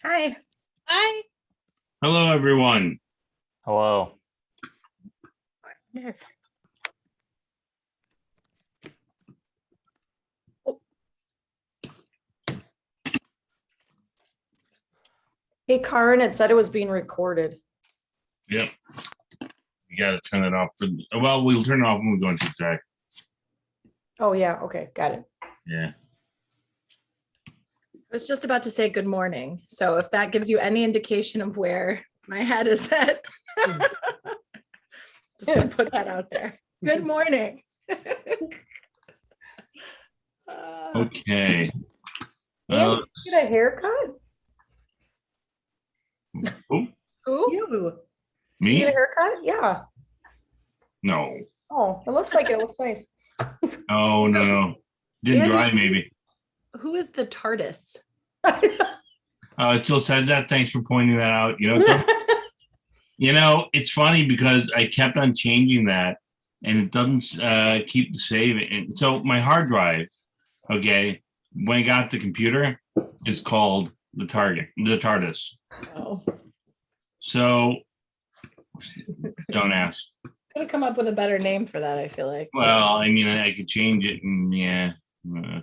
Hi. Hi. Hello, everyone. Hello. Hey, Karen, it said it was being recorded. Yep. You got to turn it off. Well, we'll turn it off when we go into exec. Oh, yeah. Okay. Got it. Yeah. I was just about to say good morning. So if that gives you any indication of where my head is at, just gonna put that out there. Good morning. Okay. Andy, did you get a haircut? Who? Who? You. Did you Me? get a haircut? Yeah. No. Oh, it looks like it. It looks nice. Oh, no. Didn't Andy, dry, maybe. Who is the TARDIS? It still says that. Thanks for pointing that out. It's funny because I kept on changing that and it doesn't keep the save. And so my hard drive, okay, when I got the computer, is called the TARDIS. Oh. So don't ask. Could have come up with a better name for that, I feel like. Well, I mean, I could change it and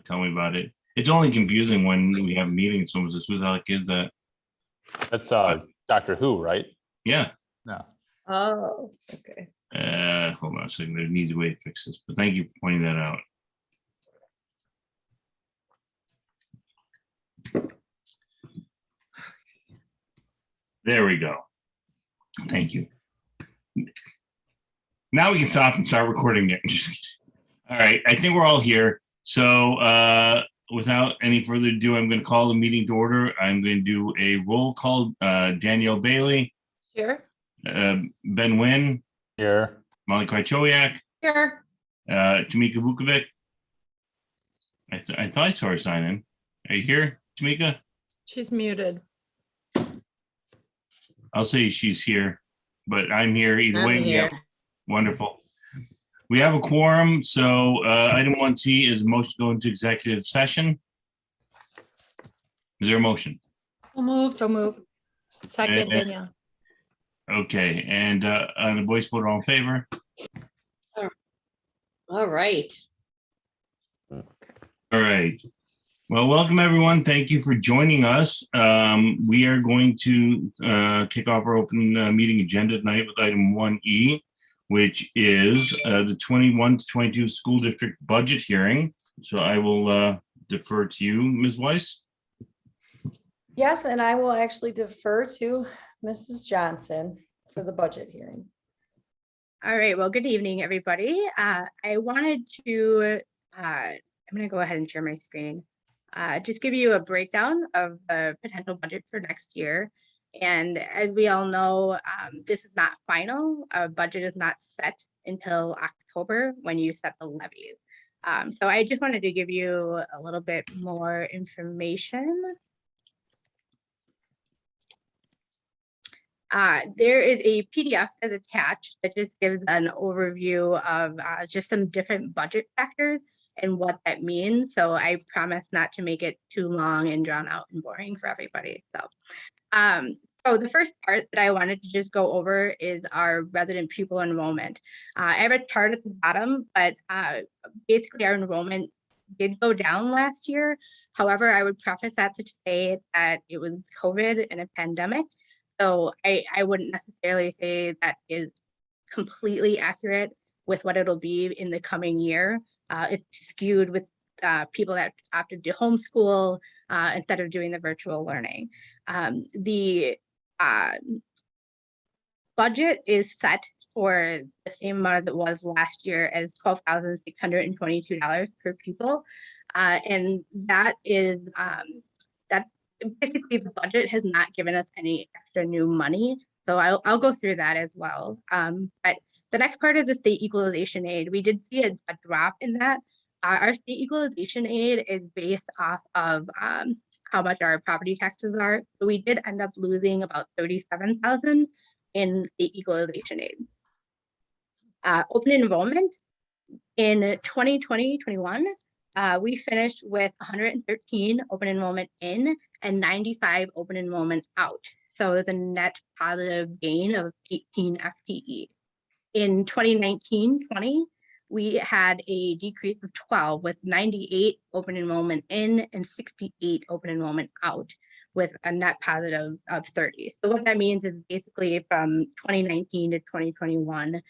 tell me about it. It's only confusing when we have meetings. Someone says, who the heck is that? That's Doctor Who, right? Yeah. No. Oh, okay. Hold on a second. There needs a way to fix this, but thank you for pointing that out. There we go. Thank you. Now we can stop and start recording it. All right. I think we're all here. So without any further ado, I'm going to call the meeting to order. I'm going to do a roll call. Danielle Bailey. Here. Ben Wynn. Here. Molly Krychowiak. Here. Tamika Vukovic. I thought I saw her sign in. Are you here, Tamika? She's muted. I'll say she's here, but I'm here either I'm way. here. Wonderful. We have a quorum, so item 1C is a motion to go into executive session. Is there a motion? So move. Second, Danielle. Okay, and on the voice vote, all in favor? All right. All right. Well, welcome everyone. Thank you for joining us. We are going to kick off our open meeting agenda tonight with item 1E, which is the 21 to 22 school district budget hearing. So I will defer to you, Ms. Weiss. Yes, and I will actually defer to Mrs. Johnson for the budget hearing. All right, well, good evening, everybody. I wanted to, I'm gonna go ahead and share my screen. Just give you a breakdown of the potential budget for next year. And as we all know, this is not final. A budget is not set until October when you set the levies. So I just wanted to give you a little bit more information. There is a PDF that's attached that just gives an overview of just some different budget factors and what that means. So I promise not to make it too long and drawn out and boring for everybody. So the first part that I wanted to just go over is our resident pupil enrollment. I have a chart at the bottom, but basically our enrollment did go down last year. However, I would preface that to say that it was COVID and a pandemic. So I wouldn't necessarily say that is completely accurate with what it'll be in the coming year. It's skewed with people that opted to homeschool instead of doing the virtual learning. The budget is set for the same amount as it was last year as $12,622 per pupil. And that is basically the budget has not given us any extra new money. So I'll go through that as well. But the next part is the state equalization aid. We did see a drop in that. Our state equalization aid is based off of how much our property taxes are. So we did end up losing about 37,000 in state equalization aid. Open enrollment in 2020-21, we finished with 113 open enrollment in and 95 open enrollment out. So it was a net positive gain of 18 FTE. In 2019-20, we had a decrease of 12 with 98 open enrollment in and 68 open enrollment out with a net positive of 30. So what that means is basically from 2019 to 2021,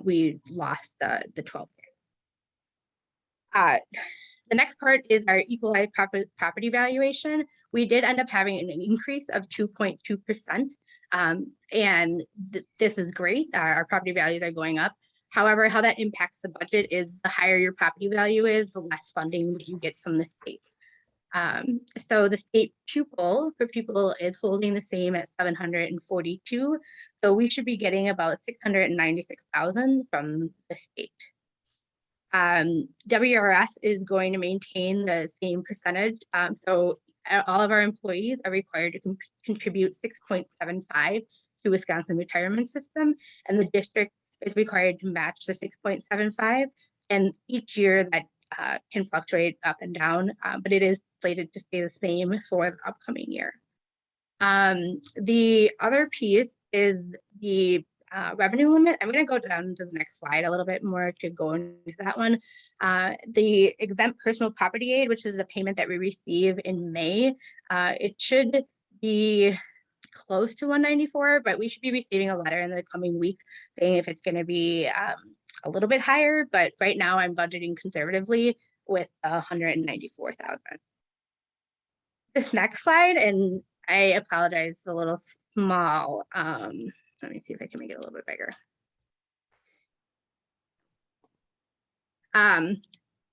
we lost the 12. The next part is our equalized property valuation. We did end up having an increase of 2.2%. And this is great. Our property values are going up. However, how that impacts the budget is the higher your property value is, the less funding that you get from the state. So the state pupil per pupil is holding the same at 742. So we should be getting about 696,000 from the state. WRS is going to maintain the same percentage. So all of our employees are required to contribute 6.75 to Wisconsin retirement system, and the district is required to match the 6.75. And each year that can fluctuate up and down, but it is slated to stay the same for the upcoming year. The other piece is the revenue limit. I'm going to go down to the next slide a little bit more to go into that one. The exempt personal property aid, which is a payment that we receive in May, it should be close to 194, but we should be receiving a letter in the coming weeks saying if it's going to be a little bit higher, but right now I'm budgeting conservatively with 194,000. This next slide, and I apologize, it's a little small. Let me see if I can make it a little bit bigger.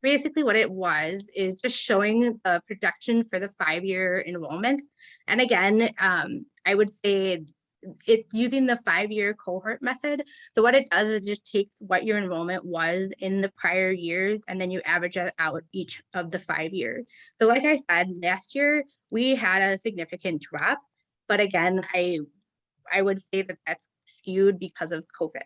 Basically what it was is just showing the projection for the 5-year enrollment. And again, I would say it's using the 5-year cohort method. So what it does is just takes what your enrollment was in the prior years, and then you average it out each of the 5 years. So like I said, last year we had a significant drop, but again, I would say that that's skewed because of COVID.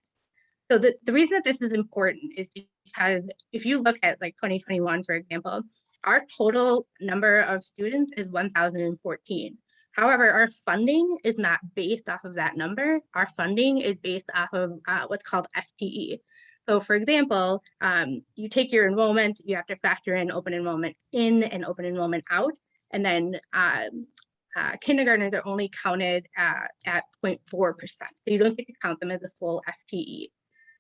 So the reason that this is important is because if you look at like 2021, for example, our total number of students is 1,014. However, our funding is not based off of that number. Our funding is based off of what's called FTE. So for example, you take your enrollment, you have to factor in open enrollment in and open enrollment out. And then kindergartners are only counted at 0.4%. So you don't get to count them as a full FTE.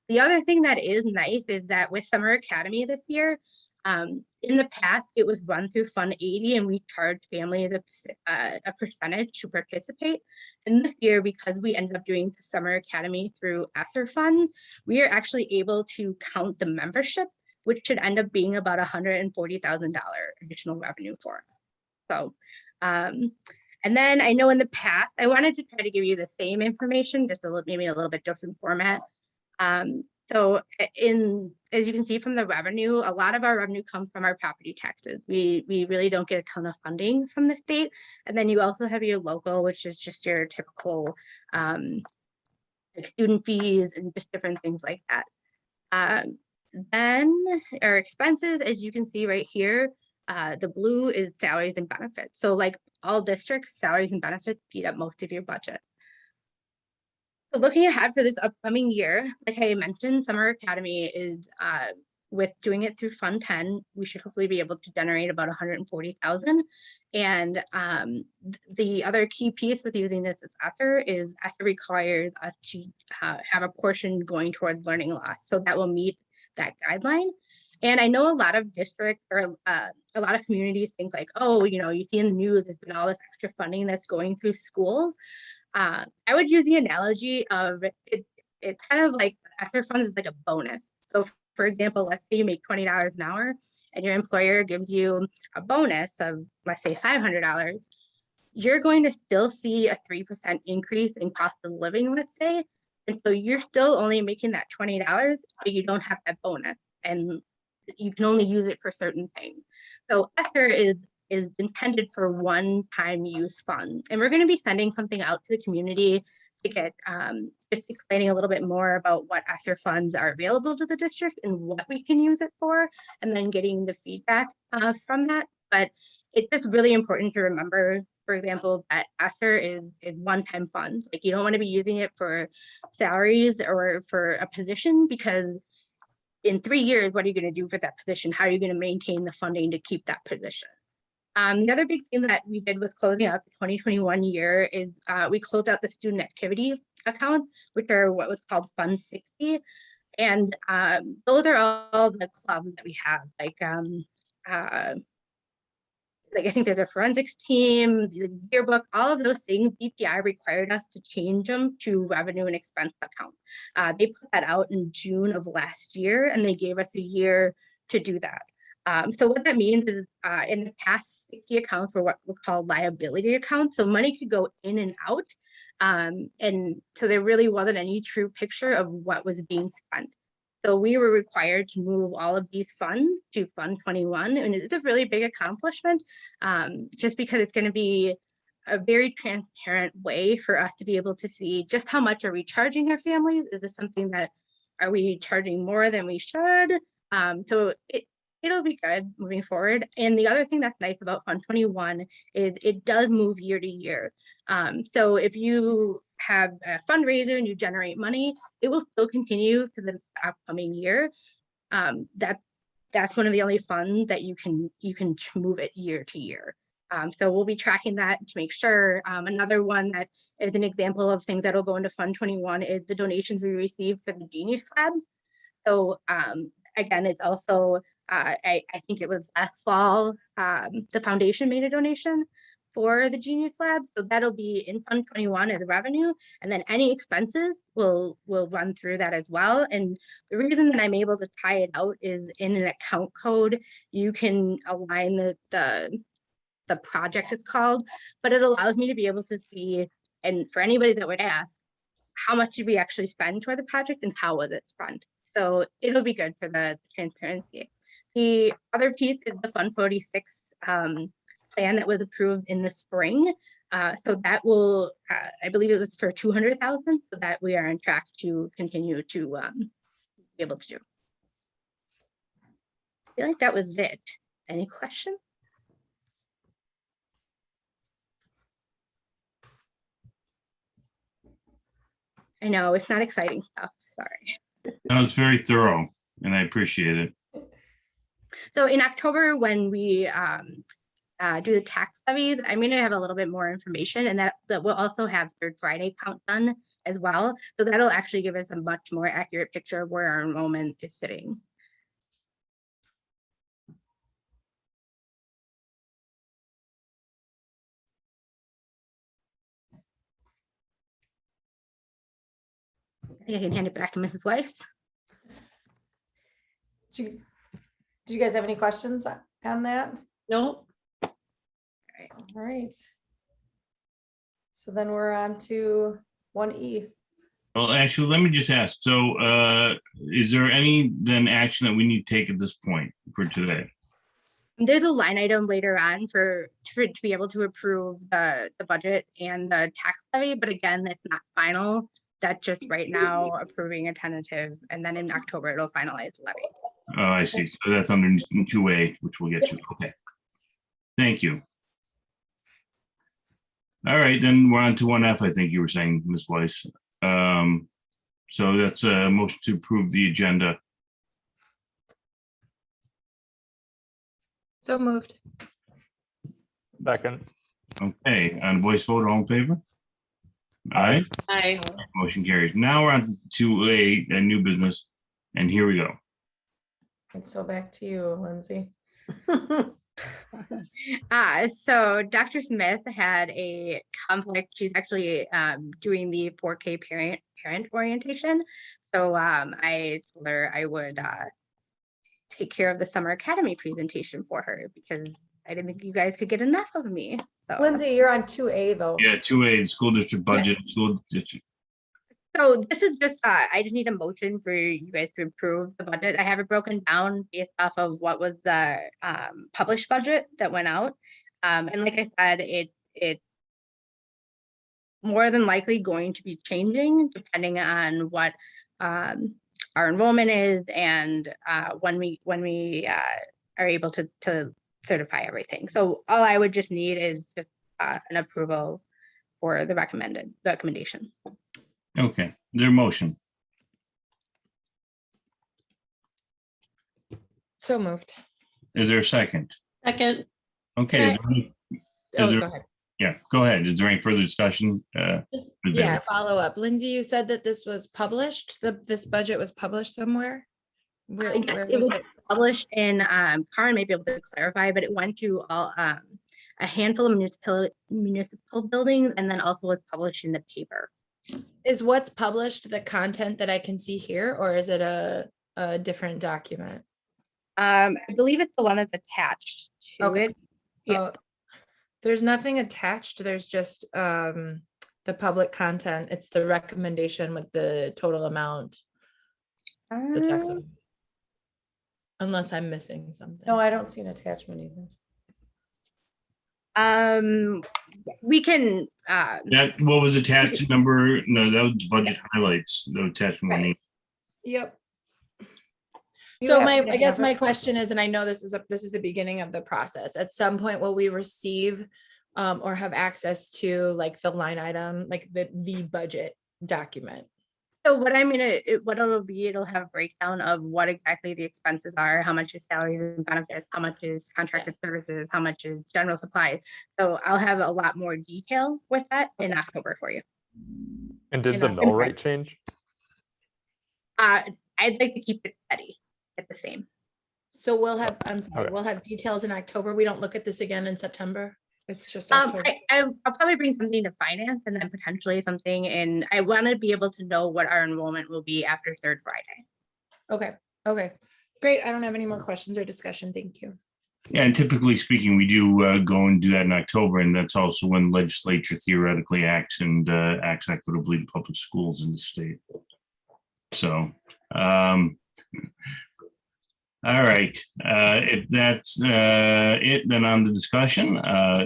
The other thing that is nice is that with Summer Academy this year, in the past, it was run through Fund 80 and we charged families a percentage to participate. And this year, because we ended up doing the Summer Academy through ESSER funds, we are actually able to count the membership, which should end up being about $140,000 additional revenue for us. So, and then I know in the past, I wanted to try to give you the same information, just maybe a little bit different format. So as you can see from the revenue, a lot of our revenue comes from our property taxes. We really don't get a ton of funding from the state. And then you also have your local, which is just your typical like student fees and just different things like that. Then our expenses, as you can see right here, the blue is salaries and benefits. So like all districts, salaries and benefits eat up most of your budget. So looking ahead for this upcoming year, like I mentioned, Summer Academy is with doing it through Fund 10, we should hopefully be able to generate about 140,000. And the other key piece with using this as ESSER is ESSER requires us to have a portion going towards learning loss. So that will meet that guideline. And I know a lot of districts or a lot of communities think like, oh, you know, you see in the news, there's been all this extra funding that's going through schools. I would use the analogy of it's kind of like ESSER funds is like a bonus. So for example, let's say you make $20 an hour and your employer gives you a bonus of, let's say $500. you're going to still see a 3% increase in cost of living, let's say. And so you're still only making that $20, but you don't have that bonus, and you can only use it for certain things. So ESSER is intended for one-time use funds. And we're going to be sending something out to the community to get just explaining a little bit more about what ESSER funds are available to the district and what we can use it for, and then getting the feedback from that. But it's just really important to remember, for example, that ESSER is one-time funds. Like, you don't want to be using it for salaries or for a position, because in 3 years, what are you going to do for that position? How are you going to maintain the funding to keep that position? The other big thing that we did with closing out the 2021 year is we closed out the student activity accounts, which are what was called Fund 60. And those are all the clubs that we have, like I think there's a forensics team, the yearbook, all of those things. DPI required us to change them to revenue and expense accounts. They put that out in June of last year, and they gave us a year to do that. So what that means is in the past, 60 accounts were what we call liability accounts. So money could go in and out. And so there really wasn't any true picture of what was being spent. So we were required to move all of these funds to Fund 21, and it's a really big accomplishment, just because it's going to be a very transparent way for us to be able to see just how much are we charging our families. Is this something that, are we charging more than we should? So it'll be good moving forward. And the other thing that's nice about Fund 21 is it does move year to year. So if you have a fundraiser and you generate money, it will still continue for the upcoming year. That's one of the only funds that you can move it year to year. So we'll be tracking that to make sure. Another one that is an example of things that will go into Fund 21 is the donations we received for the Genius Lab. So again, it's also, I think it was last fall, the foundation made a donation for the Genius Lab. So that'll be in Fund 21 as revenue, and then any expenses will run through that as well. And the reason that I'm able to tie it out is in an account code, you can align the project it's called, but it allows me to be able to see, and for anybody that would ask, how much did we actually spend toward the project and how was it spent? So it'll be good for the transparency. The other piece is the Fund 46 plan that was approved in the spring. So that will, I believe it was for 200,000, so that we are on track to continue to be able to do. I feel like that was it. Any questions? I know it's not exciting stuff, sorry. No, it's very thorough, and I appreciate it. So in October, when we do the tax levies, I'm going to have a little bit more information, and that we'll also have Third Friday count done as well. So that'll actually give us a much more accurate picture of where our enrollment is sitting. I think I can hand it back to Mrs. Weiss. Do you guys have any questions on that? No. All right. So then we're on to 1E. Well, actually, let me just ask. So is there any then action that we need to take at this point for today? There's a line item later on to be able to approve the budget and the tax levy, but again, that's not final. That's just right now approving a tentative, and then in October it'll finalize the levy. Oh, I see. So that's under 2A, which we'll get to. Okay. Thank you. All right, then we're on to 1F, I think you were saying, Ms. Weiss. So that's a motion to approve the agenda. So moved. Second. Okay, on voice vote, all in favor? Aye. Aye. Motion carries. Now we're on to a new business, and here we go. And so back to you, Lindsay. So Dr. Smith had a conflict. She's actually doing the 4K parent orientation. So I told her I would take care of the summer academy presentation for her, because I didn't think you guys could get enough of me. So. Lindsay, you're on 2A though. Yeah, 2A, the school district budget, school district. So this is just, I just need a motion for you guys to approve the budget. I have it broken down based off of what was the published budget that went out. And like I said, it's more than likely going to be changing depending on what our enrollment is and when we are able to certify everything. So all I would just need is just an approval for the recommendation. Okay, their motion. So moved. Is there a second? Second, Okay. Oh, Is there- go ahead. Yeah, go ahead. Is there any further discussion? Just- Ms. Yeah, Bailey? follow up. Lindsay, you said that this was published, this budget was published somewhere? Where Yes, it was was it? published in, Karen may be able to clarify, but it went to all, a handful of municipal buildings and then also was published in the paper. Is what's published the content that I can see here, or is it a different document? I believe it's the one that's attached to Okay. it. Yeah. Oh, there's nothing attached, there's just the public content. It's the recommendation with the total amount. the tax Um, amount. Unless I'm missing something. No, I don't see an attachment either. we can, That, what was attached number? No, that was budget highlights, the attachment. Right. You So happen to I guess have my it? question is, and I know this is the beginning of the process, at some point will we receive or have access to like the line item, like the budget document? so what what it'll have a breakdown of what exactly the expenses are, how much is salaries and benefits, how much is contracted services, how much is general supplies. So I'll have a lot more detail with that in October for you. And did You the know, mill rate change? I'd like to keep it steady at the same. So we'll have, I'm sorry, Okay. we'll have details in October. We don't look at this again in September. It's just October. I'll probably bring something to finance and then potentially something, and I want to be able to know what our enrollment will be after third Friday. Okay, okay, great. I don't have any more questions or discussion. Thank you. Yeah, and typically speaking, we do go and do that in October, and that's also when legislature theoretically acts and acts equitably to public schools in the state. So, all right, if that's it, then on the discussion,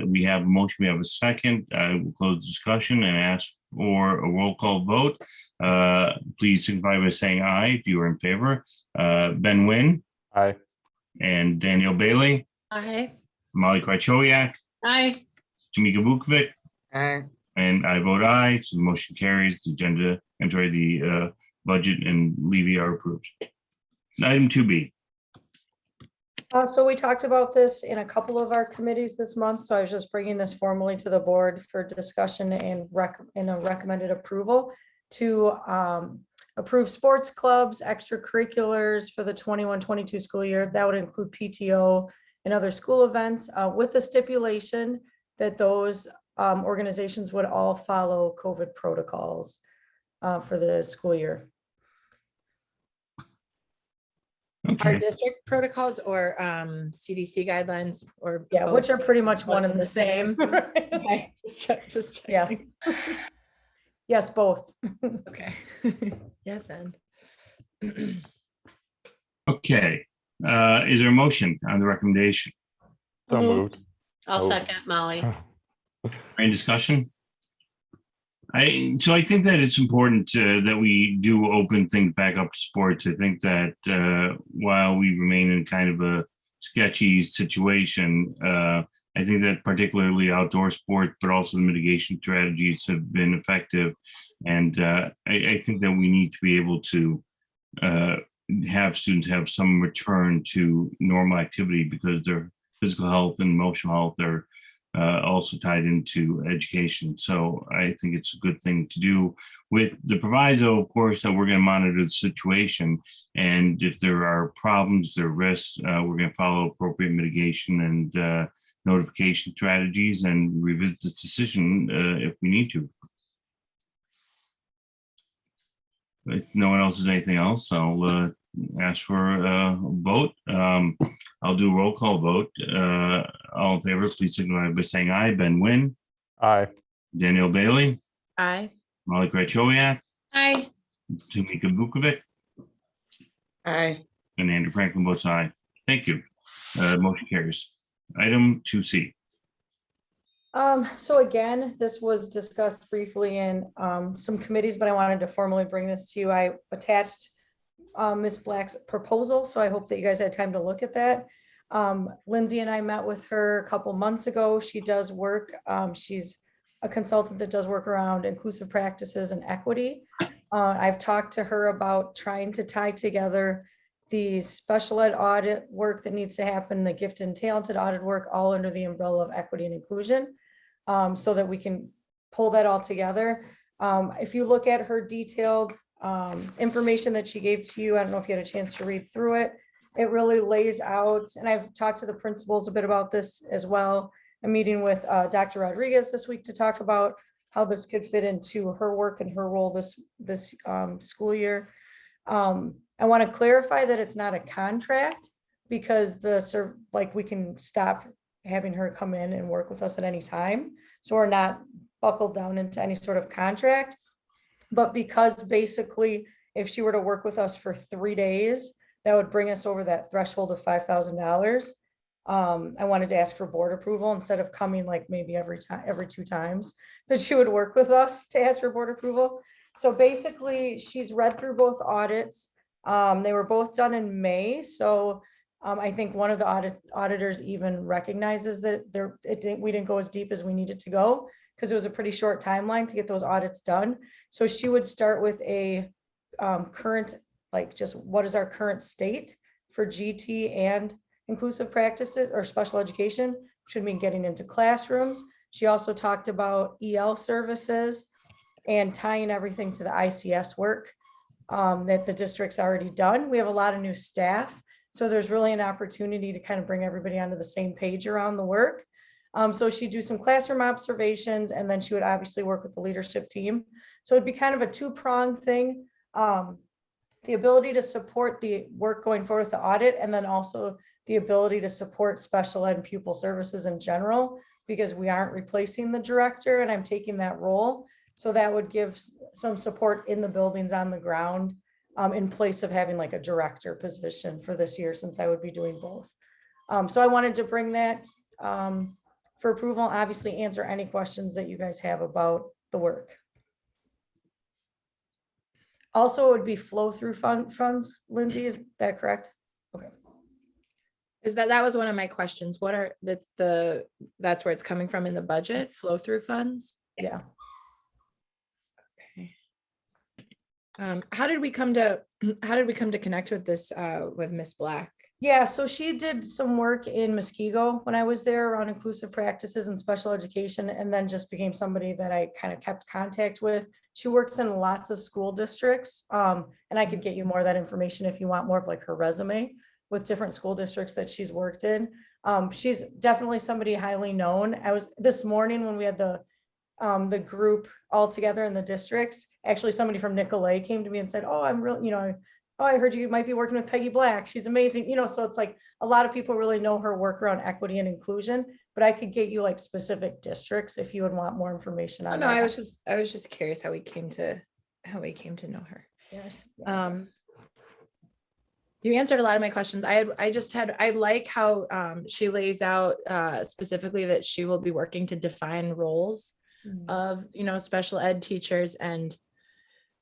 we have a motion, we have a second. We'll close the discussion and ask for a roll call vote. Please signify by saying aye if you are in favor. Ben Wynn Aye. and Danielle Bailey, Aye. Molly Krychowiak, aye. Tamika Vukovic, and I vote aye. So the motion carries. The agenda, I'm sorry, the budget and levy are approved. Item 2B. So we talked about this in a couple of our committees this month, so I was just bringing this formally to the board for discussion and a recommended approval to approve sports clubs, extracurriculars for the 21-22 school year. That would include PTO and other school events, with the stipulation that those organizations would all follow COVID protocols for the school year. Our Okay, district protocols or CDC guidelines or? Yeah, which both? are pretty much one and the same. Okay, just Yeah. checking. Yes, both. Okay. Yes, and. okay. Is there a motion on the recommendation? So Mhm. moved. I'll Oh. second Molly. Any discussion? So I think that it's important that we do open things back up to sports. I think that while we remain in kind of a sketchy situation, I think that particularly outdoor sports, but also the mitigation strategies have been effective. And I think that we need to be able to have students have some return to normal activity because their physical health and emotional health are also tied into education. So I think it's a good thing to do, with the proviso, of course, that we're going to monitor the situation. And if there are problems, there are risks, we're going to follow appropriate mitigation and notification strategies and revisit this decision if we need to. If no one else has anything else, I'll ask for a vote. I'll do a roll call vote. All in favor, please signify by saying aye. Ben Wynn, Aye. Daniel Bailey, Aye. Molly Krychowiak, Aye. Tamika Bukovic, Aye. and Andrew Franklin votes aye. Thank you. Motion carries. Item 2C. So again, this was discussed briefly in some committees, but I wanted to formally bring this to you. I attached Ms. Black's proposal, so I hope that you guys had time to look at that. Lindsay and I met with her a couple months ago. She does work. She's a consultant that does work around inclusive practices and equity. I've talked to her about trying to tie together the special ed audit work that needs to happen, the gifted and talented audit work, all under the umbrella of equity and inclusion, so that we can pull that all together. If you look at her detailed information that she gave to you, I don't know if you had a chance to read through it. It really lays out, and I've talked to the principals a bit about this as well. I'm meeting with Dr. Rodriguez this week to talk about how this could fit into her work and her role this school year. I want to clarify that it's not a contract, because we can stop having her come in and work with us at any time. So we're not buckled down into any sort of contract. But because basically, if she were to work with us for 3 days, that would bring us over that threshold of $5,000. I wanted to ask for board approval instead of coming like maybe every 2 times that she would work with us to ask for board approval. So basically, she's read through both audits. They were both done in May. So I think one of the auditors even recognizes that we didn't go as deep as we needed to go, because it was a pretty short timeline to get those audits done. So she would start with a current, like, just what is our current state for GT and inclusive practices or special education, should mean getting into classrooms. She also talked about EL services and tying everything to the ICS work that the district's already done. We have a lot of new staff, so there's really an opportunity to kind of bring everybody onto the same page around the work. So she'd do some classroom observations, and then she would obviously work with the leadership team. So it'd be kind of a two-pronged thing. The ability to support the work going forward with the audit, and then also the ability to support special ed and pupil services in general, because we aren't replacing the director and I'm taking that role. So that would give some support in the buildings on the ground, in place of having like a director position for this year, since I would be doing both. So I wanted to bring that for approval, obviously answer any questions that you guys have about the work. Also, it would be flow through funds, Lindsay, is that correct? Okay. That was one of my questions. What are that's where it's coming from in the budget, flow through funds? Yeah. Okay. How did we come to connect with this with Miss Black? Yeah, so she did some work in Muskego when I was there around inclusive practices and special education, and then just became somebody that I kind of kept contact with. She works in lots of school districts, and I could get you more of that information if you want more of like her resume with different school districts that she's worked in. She's definitely somebody highly known. I was this morning when we had the group all together in the districts, actually somebody from Nicolay came to me and said, oh, I'm really, I heard you might be working with Peggy Black. She's amazing. So it's like a lot of people really know her work around equity and inclusion, but I could get you like specific districts if you would want more information on No, that. I was just curious how we came to know her. Yes. You answered a lot of my questions. I like how she lays out specifically that she will be working to define roles of, special ed teachers. And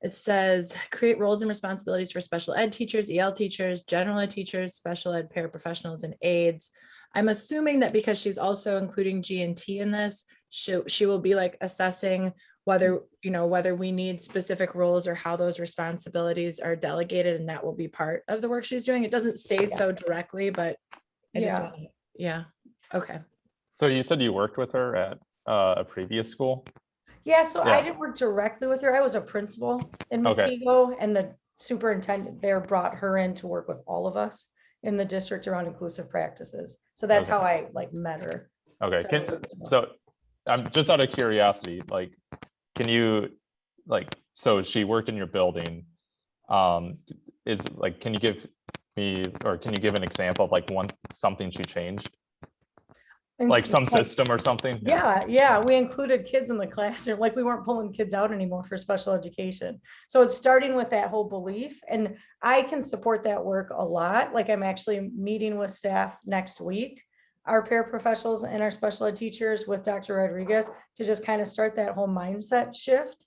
it says create roles and responsibilities for special ed teachers, EL teachers, general ed teachers, special ed paraprofessionals, and aides. I'm assuming that because she's also including G&T in this, she will be like assessing whether we need specific roles or how those responsibilities are delegated, and that will be part of the work she's doing. It doesn't say so directly, but I just want to, yeah. Okay. So you said you worked with her at a previous school? Yeah, so I didn't work directly with her. I was a principal in Muskego, and the superintendent there brought her in to work with all of us in the district around inclusive practices. So that's how I met her. Okay. So I'm just out of curiosity, can you so she worked in your building, Is like, can you give me, or can you give an example of like something she changed? Like some system or something? Yeah, we included kids in the classroom, like we weren't pulling kids out anymore for special education. So it's starting with that whole belief, and I can support that work a lot. Like I'm actually meeting with staff next week, our paraprofessionals and our special ed teachers with Dr. Rodriguez to just kind of start that whole mindset shift.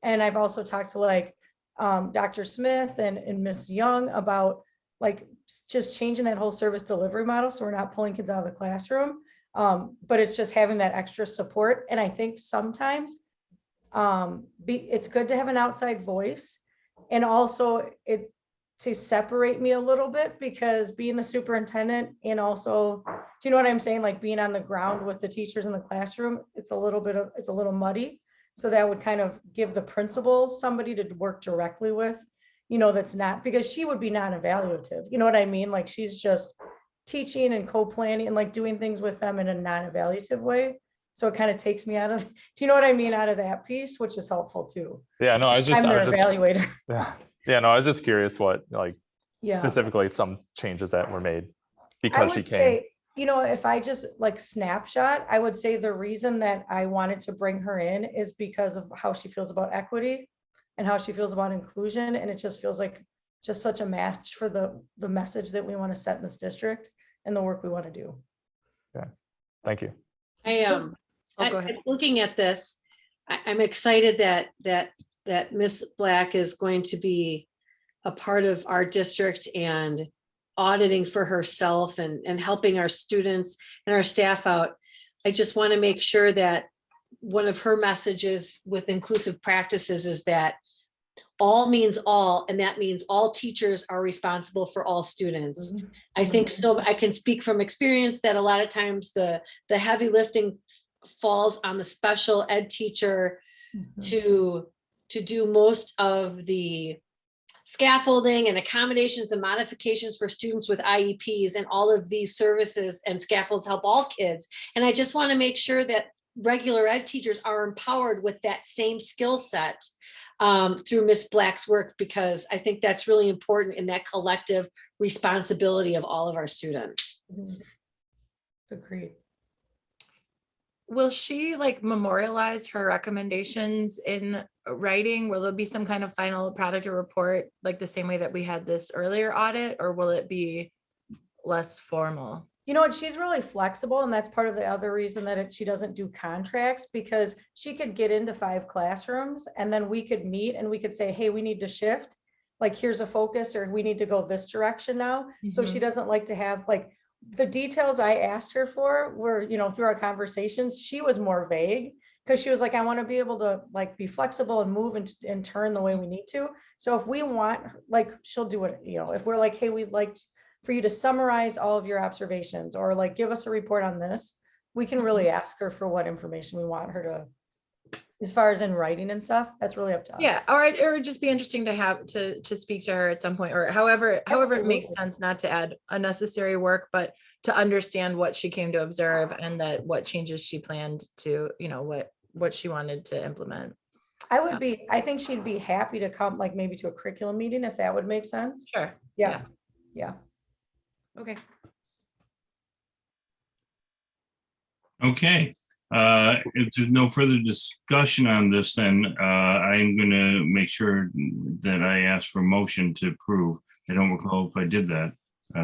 And I've also talked to like Dr. Smith and Ms. Young about like just changing that whole service delivery model. So we're not pulling kids out of the classroom. But it's just having that extra support. And I think sometimes it's good to have an outside voice, and also to separate me a little bit, because being the superintendent and also, do you know what I'm saying? Like being on the ground with the teachers in the classroom, it's a little muddy. So that would kind of give the principals somebody to work directly with, that's not, because she would be non-evaluative. You know what I mean? Like she's just teaching and co-planning and like doing things with them in a non-evaluative way. So it kind of takes me out of, do you know what I mean? Out of that piece, which is helpful too. Yeah, no, I'm their evaluator. Yeah, no, I was just curious what, like, Yeah. specifically some changes that were made I because she would came. say, if I just like snapshot, I would say the reason that I wanted to bring her in is because of how she feels about equity and how she feels about inclusion. And it just feels like just such a match for the message that we want to set in this district and the work we want to do. Yeah, thank you. Oh, go ahead. Looking at this, I'm excited that Miss Black is going to be a part of our district and auditing for herself and helping our students and our staff out. I just want to make sure that one of her messages with inclusive practices is that all means all, and that means all teachers are responsible for all students. Mhm. I think so. I can speak from experience that a lot of times the heavy lifting falls on the special ed teacher to do most of the scaffolding and accommodations and modifications for students with IEPs, and all of these services and scaffolds help all kids. And I just want to make sure that regular ed teachers are empowered with that same skill set through Miss Black's work, because I think that's really important in that collective responsibility of all of our students. Agreed. Will she like memorialize her recommendations in writing? Will there be some kind of final product or report like the same way that we had this earlier audit, or will it be less formal? You know what, she's really flexible, and that's part of the other reason that she doesn't do contracts, because she could get into 5 classrooms and then we could meet and we could say, hey, we need to shift, like here's a focus, or we need to go this direction now. So she doesn't like to have like the details I asked her for were, through our conversations, she was more vague, because she was like, I want to be able to like be flexible and move and turn the way we need to. So if we want, like, she'll do it, if we're like, hey, we'd like for you to summarize all of your observations, or like give us a report on this, we can really ask her for what information we want her to, as far as in writing and stuff. That's really up to us. Yeah, or it would just be interesting to have to speak to her at some point, or however it makes Absolutely. sense, not to add unnecessary work, but to understand what she came to observe and that what changes she planned to, what she wanted to implement. I think she'd be happy to come, like maybe to a curriculum meeting, if that would make sense. Sure. Yeah. Okay. Okay, if there's no further discussion on this, then I'm gonna make sure that I ask for a motion to approve. I don't recall if I did that.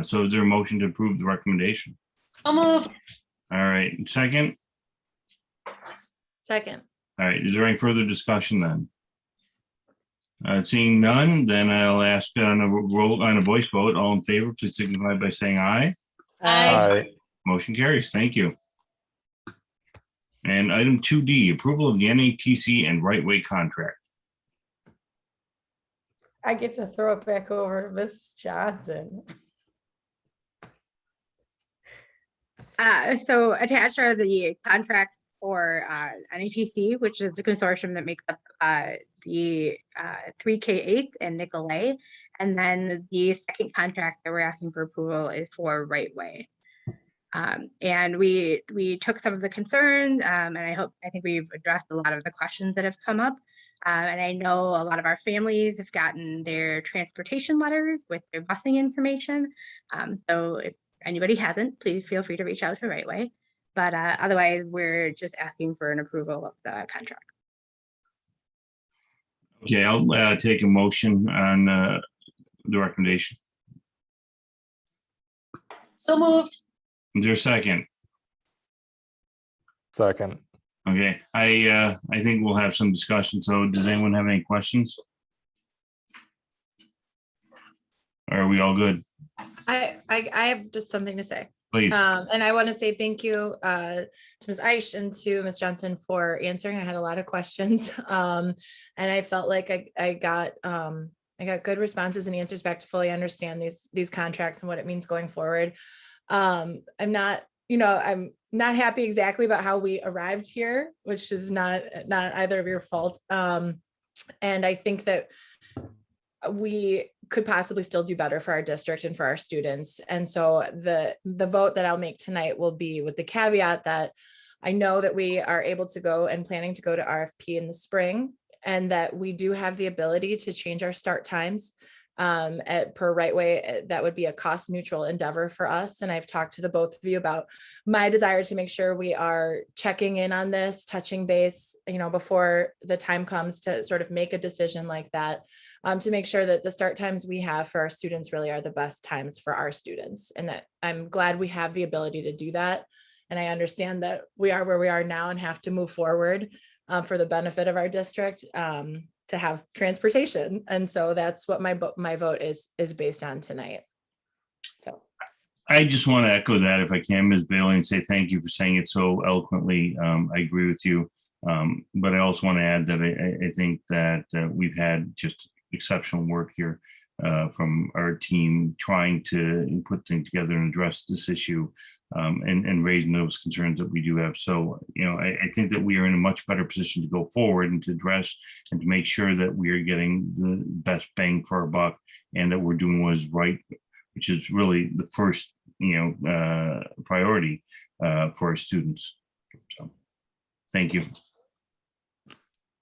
So is there a motion to approve the recommendation? I'll move. All right, second. Second. All right, is there any further discussion then? Seeing none, then I'll ask on a voice vote. All in favor, please signify by saying aye. Aye. Motion carries. Thank you. And item 2D, approval of the NATC and right way contract. I get to throw it back over to Ms. Johnson. So attached are the contracts for NATC, which is the consortium that makes up the 3K8 and Nicolay. And then the second contract that we're asking for approval is for Right Way. And we took some of the concerns, and I think we've addressed a lot of the questions that have come up. And I know a lot of our families have gotten their transportation letters with their busing information. So if anybody hasn't, please feel free to reach out to Right Way. But otherwise, we're just asking for an approval of the contract. Okay, I'll take a motion on the recommendation. So moved. Is there a second? Second. Okay, I think we'll have some discussion. So does anyone have any questions? Or are we all good? I have just something to say. Please. And I want to say thank you to Ms. Aish and to Ms. Johnson for answering. I had a lot of questions. And I felt like I got good responses and answers back to fully understand these contracts and what it means going forward. I'm not happy exactly about how we arrived here, which is not either of your fault. And I think that we could possibly still do better for our district and for our students. And so the vote that I'll make tonight will be with the caveat that I know that we are able to go and planning to go to RFP in the spring, and that we do have the ability to change our start times per Right Way. That would be a cost neutral endeavor for us. And I've talked to the both of you about my desire to make sure we are checking in on this, touching base, before the time comes to sort of make a decision like that, to make sure that the start times we have for our students really are the best times for our students. And that I'm glad we have the ability to do that. And I understand that we are where we are now and have to move forward for the benefit of our district, to have transportation. And so that's what my vote is based on tonight. So I just want to echo that if I can, Ms. Bailey, and say thank you for saying it so eloquently. I agree with you. But I also want to add that I think that we've had just exceptional work here from our team trying to put things together and address this issue, and raising those concerns that we do have. So, I think that we are in a much better position to go forward and to address and to make sure that we are getting the best bang for our buck, and that we're doing what is right, which is really the first, priority for our students. So, thank you.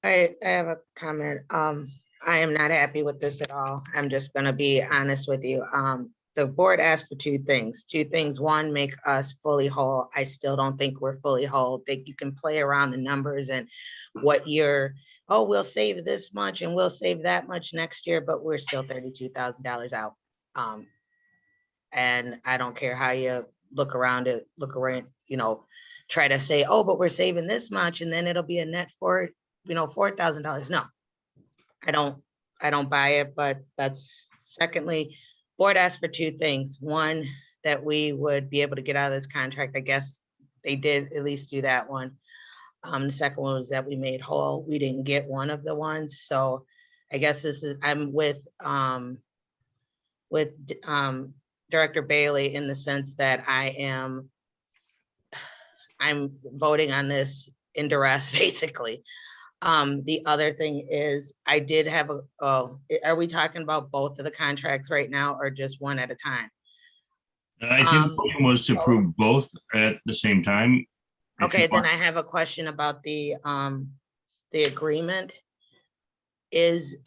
I have a comment. I am not happy with this at all. I'm just gonna be honest with you. The board asked for two things. One, make us fully whole. I still don't think we're fully whole. Think you can play around the numbers and what we'll save this much and we'll save that much next year, but we're still $32,000 out. And I don't care how you look around, try to say, oh, but we're saving this much and then it'll be a net for, $4,000. No, I don't buy it, but that's secondly, board asked for two things. One, that we would be able to get out of this contract. I guess they did at least do that one. The second one was that we made whole. We didn't get one of the ones. So I guess I'm with Director Bailey in the sense that I'm voting on this in duress, basically. The other thing is I did have are we talking about both of the contracts right now or just one at a time? I think the motion was to approve both at the same time. Okay, then I have a question about the agreement. Is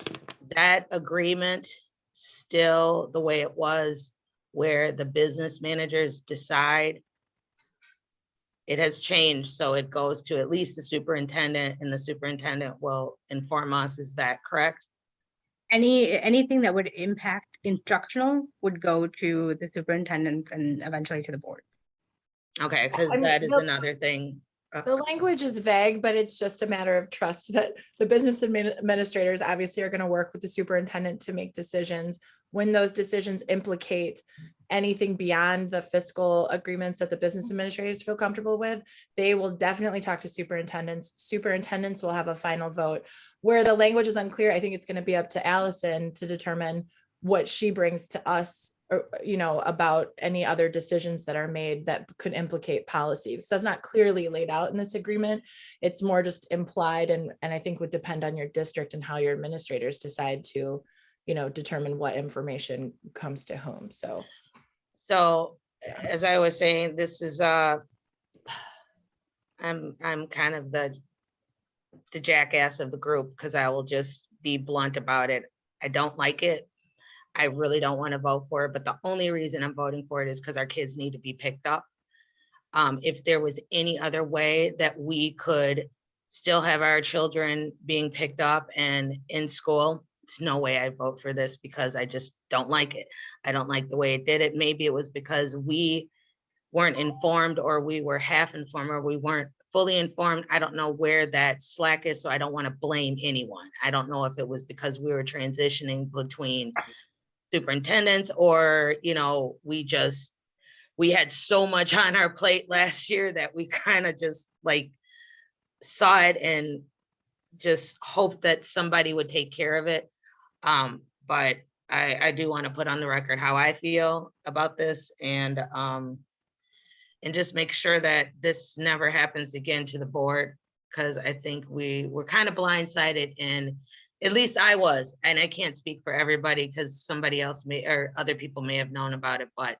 that agreement still the way it was, where the business managers decide? It has changed, so it goes to at least the superintendent, and the superintendent will inform us. Is that correct? Anything that would impact instructional would go to the superintendent and eventually to the board. Okay, because that is another thing. the language is vague, but it's just a matter of trust that the business administrators obviously are going to work with the superintendent to make decisions. When those decisions implicate anything beyond the fiscal agreements that the business administrators feel comfortable with, they will definitely talk to superintendents. Superintendents will have a final vote. Where the language is unclear, I think it's going to be up to Allison to determine what she brings to us, or, about any other decisions that are made that could implicate policy. Because that's not clearly laid out in this agreement. It's more just implied, and I think would depend on your district and how your administrators decide to, determine what information comes to whom. So as I was saying, this is, I'm kind of the jackass of the group, because I will just be blunt about it. I don't like it. I really don't want to vote for it, but the only reason I'm voting for it is because our kids need to be picked up. If there was any other way that we could still have our children being picked up and in school, there's no way I'd vote for this, because I just don't like it. I don't like the way it did it. Maybe it was because we weren't informed, or we were half informed, or we weren't fully informed. I don't know where that slack is, so I don't want to blame anyone. I don't know if it was because we were transitioning between superintendents, or, you know, we had so much on our plate last year that we kind of just like saw it and just hoped that somebody would take care of it. But I do want to put on the record how I feel about this, and just make sure that this never happens again to the board, because I think we were kind of blindsided, and at least I was, and I can't speak for everybody because somebody else may, or other people may have known about it, but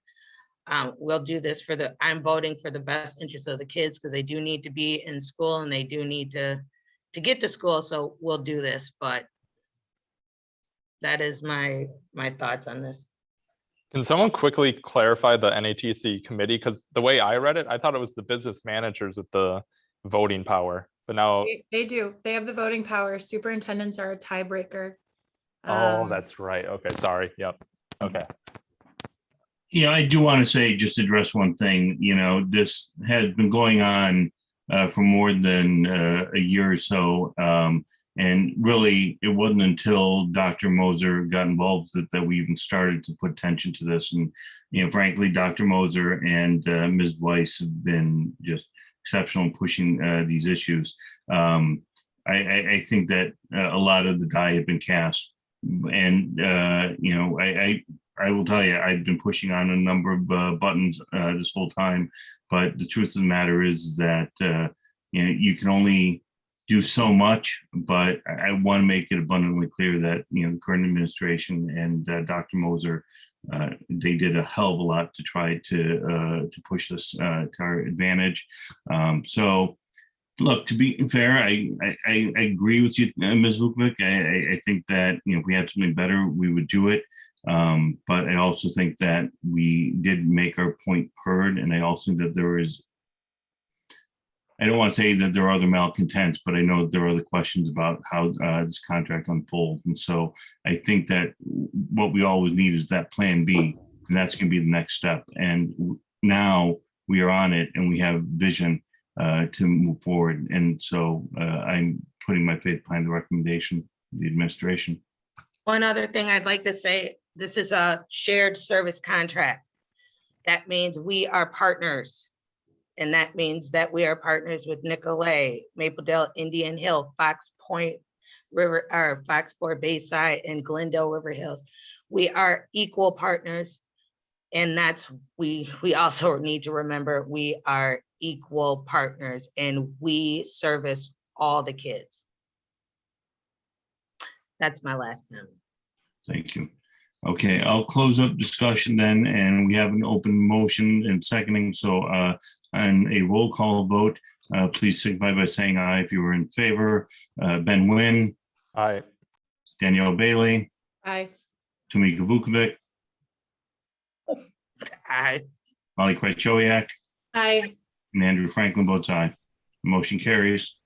we'll do this I'm voting for the best interest of the kids, because they do need to be in school and they do need to get to school. So we'll do this, but that is my thoughts on this. Can someone quickly clarify the NATC committee? Because the way I read it, I thought it was the business managers with the voting power, but now, They do. They have the voting power. Superintendents are a tiebreaker. oh, Um, that's right. Okay, sorry. Yep. Okay. Yeah, I do want to say, just address one thing. You know, this has been going on for more than a year or so. And really, it wasn't until Dr. Moser got involved that we even started to put attention to this. And, you know, frankly, Dr. Moser and Ms. Weiss have been just exceptional in pushing these issues. I think that a lot of the die have been cast. And, you know, I will tell you, I've been pushing on a number of buttons this whole time, but the truth of the matter is that you know, you can only do so much. But I want to make it abundantly clear that, you know, the current administration and Dr. Moser, they did a hell of a lot to try to push this to our advantage. So, look, to be fair, I agree with you, Ms. Vukovic. I think that, you know, if we had something better, we would do it. But I also think that we did make our point heard, and I also think that there is, I don't want to say that there are other malcontents, but I know that there are other questions about how this contract unfolds. And so I think that what we always need is that plan B, and that's going to be the next step. And now we are on it, and we have vision to move forward. And so I'm putting my faith behind the recommendation of the administration. One other thing I'd like to say, this is a shared service contract. That means we are partners. And that means that we are partners with Nicolay, Mapledale, Indian Hill, Fox Point River, or Foxborough Bayside, and Glendale-River Hills. We are equal partners. And that's, we also need to remember, we are equal partners, and we service all the kids. That's my last comment. Thank you. Okay, I'll close up discussion then, and we have an open motion and seconding. So on a roll call vote, please signify by saying aye if you were in favor. Ben Nguyen, Aye. Danielle Bailey, Aye. Tamika Vukovic, Aye. Molly Krychowiak, Aye. and Andrew Franklin votes aye. Motion carries.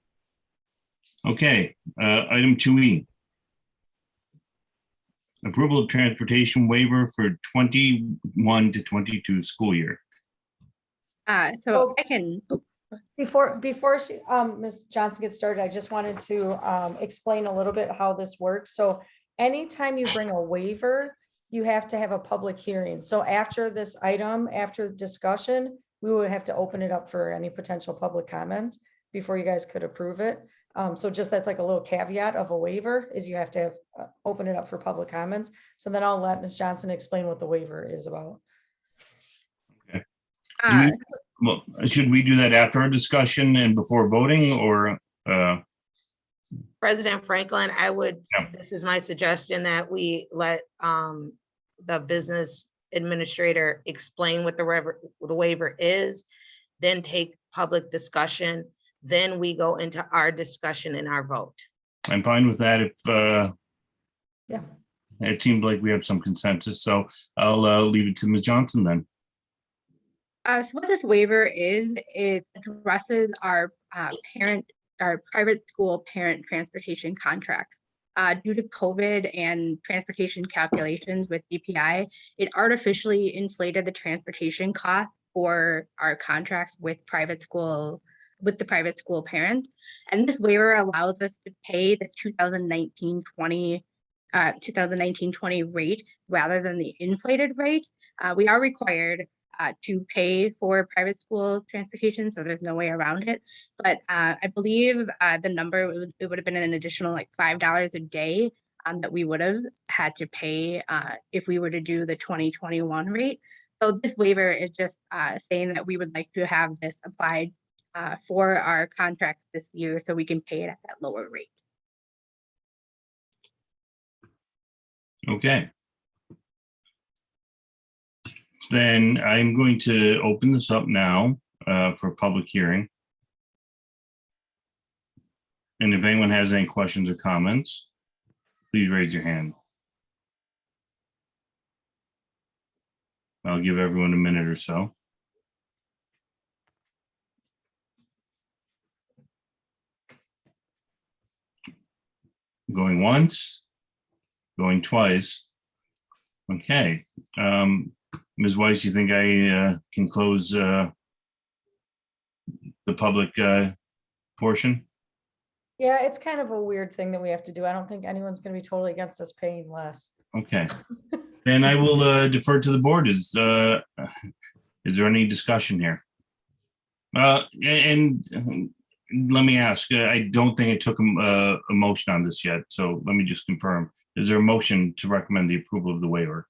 Okay, item 2E. Approval of transportation waiver for 21 to 22 school year. So I can, Before she, Ms. Johnson gets started, I just wanted to explain a little bit how this works. So anytime you bring a waiver, you have to have a public hearing. So after this item, after discussion, we would have to open it up for any potential public comments before you guys could approve it. So just that's like a little caveat of a waiver, is you have to have open it up for public comments. So then I'll let Ms. Johnson explain what the waiver is about. Well, should we do that after our discussion and before voting, or? President Franklin, I would, Yeah. this is my suggestion, that we let the business administrator explain what the waiver is, then take public discussion, then we go into our discussion and our vote. I'm fine with that if, Yeah. it seems like we have some consensus, so I'll leave it to Ms. Johnson then. So what this waiver is, it addresses our private school parent transportation contracts. Due to COVID and transportation calculations with DPI, it artificially inflated the transportation cost for our contracts with the private school parents. And this waiver allows us to pay the 2019-20 rate rather than the inflated rate. We are required to pay for private school transportation, so there's no way around it. But I believe the number, it would have been an additional like $5 a day that we would have had to pay if we were to do the 2021 rate. So this waiver is just saying that we would like to have this applied for our contracts this year so we can pay it at that lower rate. Okay. Then I'm going to open this up now for public hearing. And if anyone has any questions or comments, please raise your hand. I'll give everyone a minute or so. Going once, going twice. Okay. Ms. Weiss, you think I can close the public portion? Yeah, it's kind of a weird thing that we have to do. I don't think anyone's going to be totally against us paying less. Okay. Then I will defer to the board. Is there any discussion here? And let me ask, I don't think I took a motion on this yet, so let me just confirm. Is there a motion to recommend the approval of the waiver?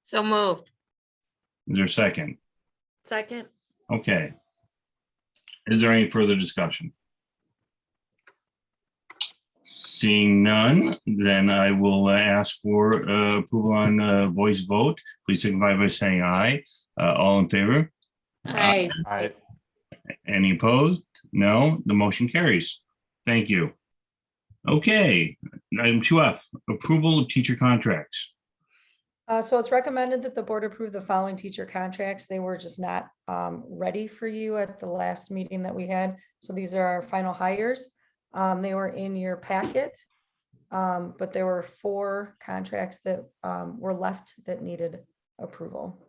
So moved. Is there a second? Second. Okay. Is there any further discussion? Seeing none, then I will ask for approval on voice vote. Please signify by saying aye. All in favor? Aye. I, Any opposed? No, the motion carries. Thank you. Okay, item 2F, approval of teacher contracts. So it's recommended that the board approve the following teacher contracts. They were just not ready for you at the last meeting that we had. So these are our final hires. They were in your packet, but there were 4 contracts that were left that needed approval.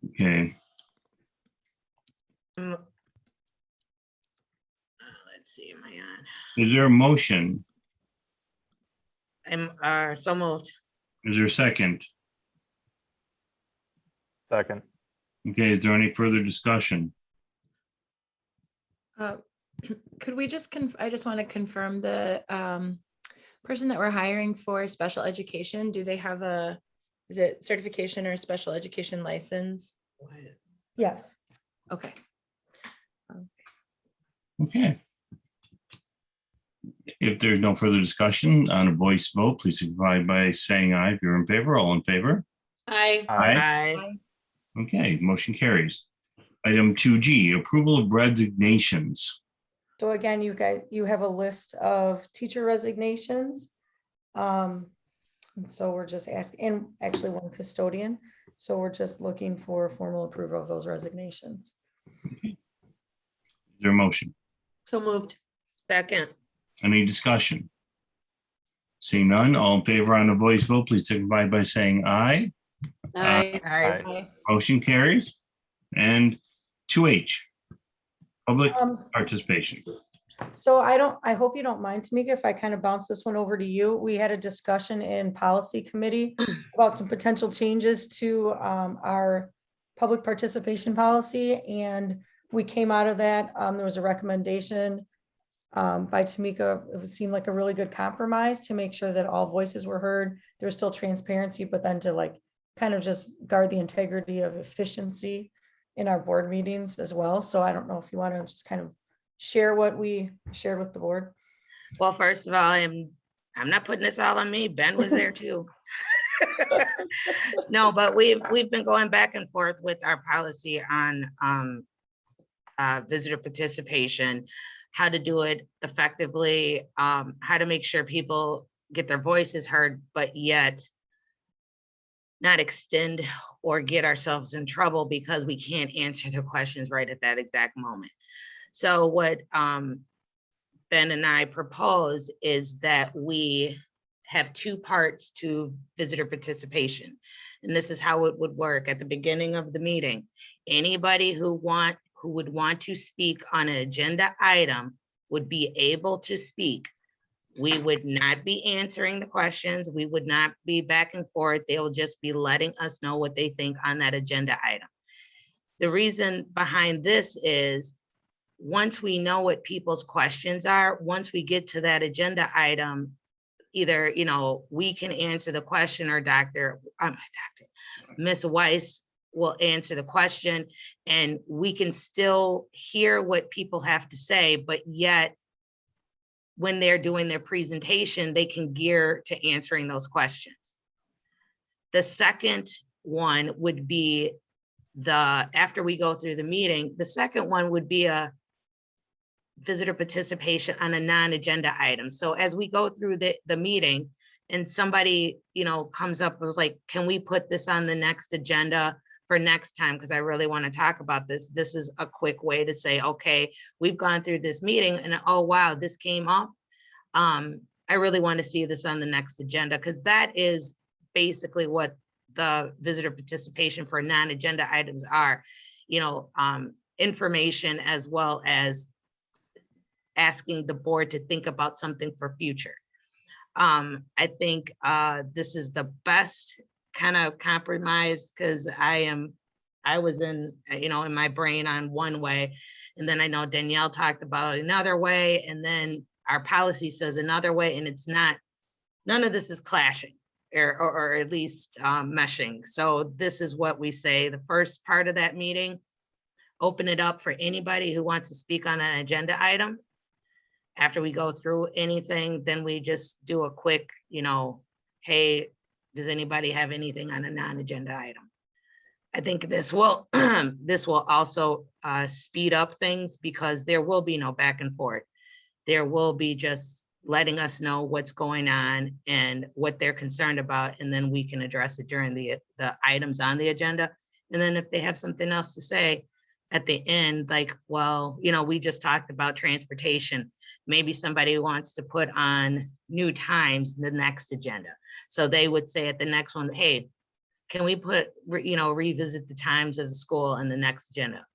Okay, Let's see, am I on? is there a motion? I'm so moved. Is there a second? second. Okay, is there any further discussion? Could we just, I just want to confirm the person that we're hiring for special education, do they have is it certification or special education license? Yes. Okay. Okay. If there's no further discussion on a voice vote, please signify by saying aye if you're in favor. All in favor? Aye. Aye. Okay, motion carries. Item 2G, approval of resignations. So again, you have a list of teacher resignations. And so we're just asking, and actually 1 custodian. So we're just looking for formal approval of those resignations. Is there a motion? So moved. Second. Any discussion? Seeing none, all in favor on a voice vote, please signify by saying aye. Aye. Aye. Motion carries. And 2H, public participation. So I hope you don't mind, Tamika, if I kind of bounce this one over to you. We had a discussion in policy committee about some potential changes to our public participation policy. And we came out of that. There was a recommendation by Tamika. It would seem like a really good compromise to make sure that all voices were heard. There's still transparency, but then to like kind of just guard the integrity of efficiency in our board meetings as well. So I don't know if you want to just kind of share what we shared with the board. Well, first of all, I'm I'm not putting this all on me. Ben was there too. No, but we've been going back and forth with our policy on visitor participation, how to do it effectively, how to make sure people get their voices heard, but yet not extend or get ourselves in trouble because we can't answer the questions right at that exact moment. So what Ben and I propose is that we have two parts to visitor participation. And this is how it would work at the beginning of the meeting. Anybody who would want to speak on an agenda item would be able to speak. We would not be answering the questions. We would not be back and forth. They'll just be letting us know what they think on that agenda item. The reason behind this is once we know what people's questions are, once we get to that agenda item, either, you know, we can answer the question or Ms. Weiss will answer the question and we can still hear what people have to say, but yet when they're doing their presentation, they can gear to answering those questions. The second one would be after we go through the meeting, the second one would be a visitor participation on a non-agenda item. So as we go through the meeting and somebody, you know, comes up with like, can we put this on the next agenda for next time? Because I really want to talk about this. This is a quick way to say, okay, we've gone through this meeting and oh, wow, this came up. I really want to see this on the next agenda because that is basically what the visitor participation for non-agenda items are, you know, information as well as asking the board to think about something for future. I think this is the best kind of compromise because I was in, you know, in my brain on one way, and then I know Danielle talked about another way, and then our policy says another way, and it's not, none of this is clashing or at least meshing. So this is what we say, the first part of that meeting, open it up for anybody who wants to speak on an agenda item. After we go through anything, then we just do a quick, you know, hey, does anybody have anything on a non-agenda item? I think this will this will also speed up things because there will be no back and forth. There will be just letting us know what's going on and what they're concerned about, and then we can address it during the items on the agenda. And then if they have something else to say at the end, like, well, you know, we just talked about transportation. Maybe somebody wants to put on new times in the next agenda. So they would say at the next one, hey, can we put, you know, revisit the times of the school in the next agenda?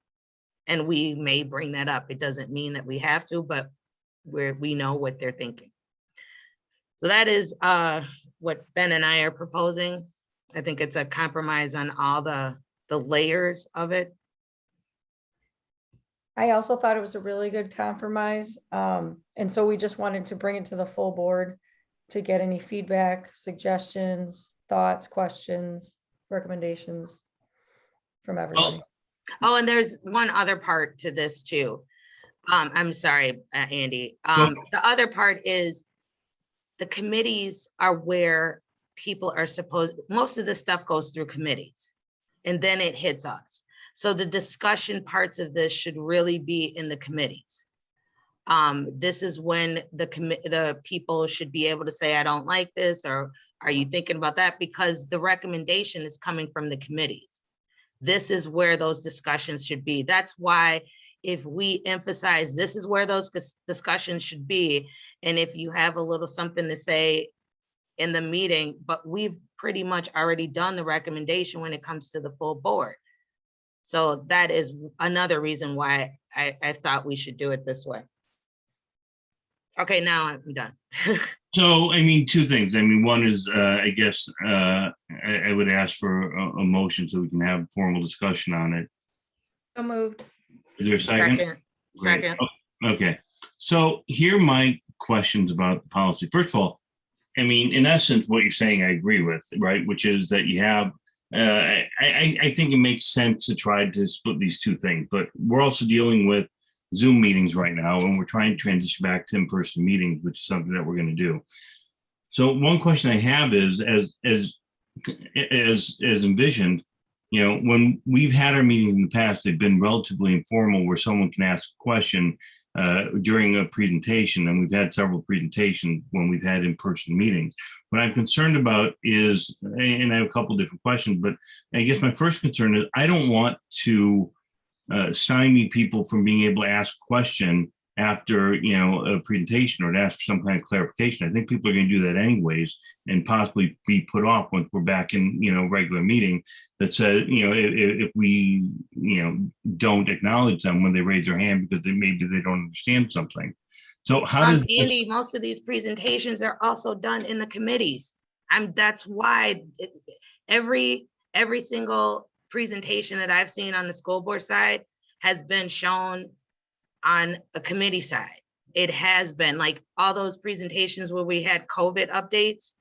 And we may bring that up. It doesn't mean that we have to, but we know what they're thinking. So that is what Ben and I are proposing. I think it's a compromise on all the layers of it. I also thought it was a really good compromise. And so we just wanted to bring it to the full board to get any feedback, suggestions, thoughts, questions, recommendations from everybody. Oh, and there's one other part to this too. I'm sorry, Andy. The other part is the committees are where people are supposed, most of the stuff goes through committees and then it hits us. So the discussion parts of this should really be in the committees. This is when the people should be able to say, I don't like this, or are you thinking about that? Because the recommendation is coming from the committees. This is where those discussions should be. That's why if we emphasize this is where those discussions should be, and if you have a little something to say in the meeting, but we've pretty much already done the recommendation when it comes to the full board. So that is another reason why I thought we should do it this way. Okay, now I'm done. So, I mean, two things. I mean, one is, I guess, I would ask for a motion so we can have formal discussion on it. So moved. Is there a second? Great. Second. Oh, okay. So here are my questions about the policy. First of all, I mean, in essence, what you're saying, I agree with, right? Which is that you have, I think it makes sense to try to split these two things, but we're also dealing with Zoom meetings right now, and we're trying to transition back to in-person meetings, which is something that we're going to do. So one question I have is, as envisioned, you know, when we've had our meetings in the past, they've been relatively informal where someone can ask a question during a presentation. And we've had several presentations when we've had in-person meetings. What I'm concerned about is, and I have a couple different questions, but I guess my first concern is I don't want to stymie people from being able to ask a question after, you know, a presentation or to ask for some kind of clarification. I think people are going to do that anyways and possibly be put off once we're back in, you know, regular meeting that says, you know, if we, you know, don't acknowledge them when they raise their hand because maybe they don't understand something. So how does this, Andy, most of these presentations are also done in the committees. That's why every single presentation that I've seen on the school board side has been shown on a committee side. It has been like all those presentations where we had COVID updates,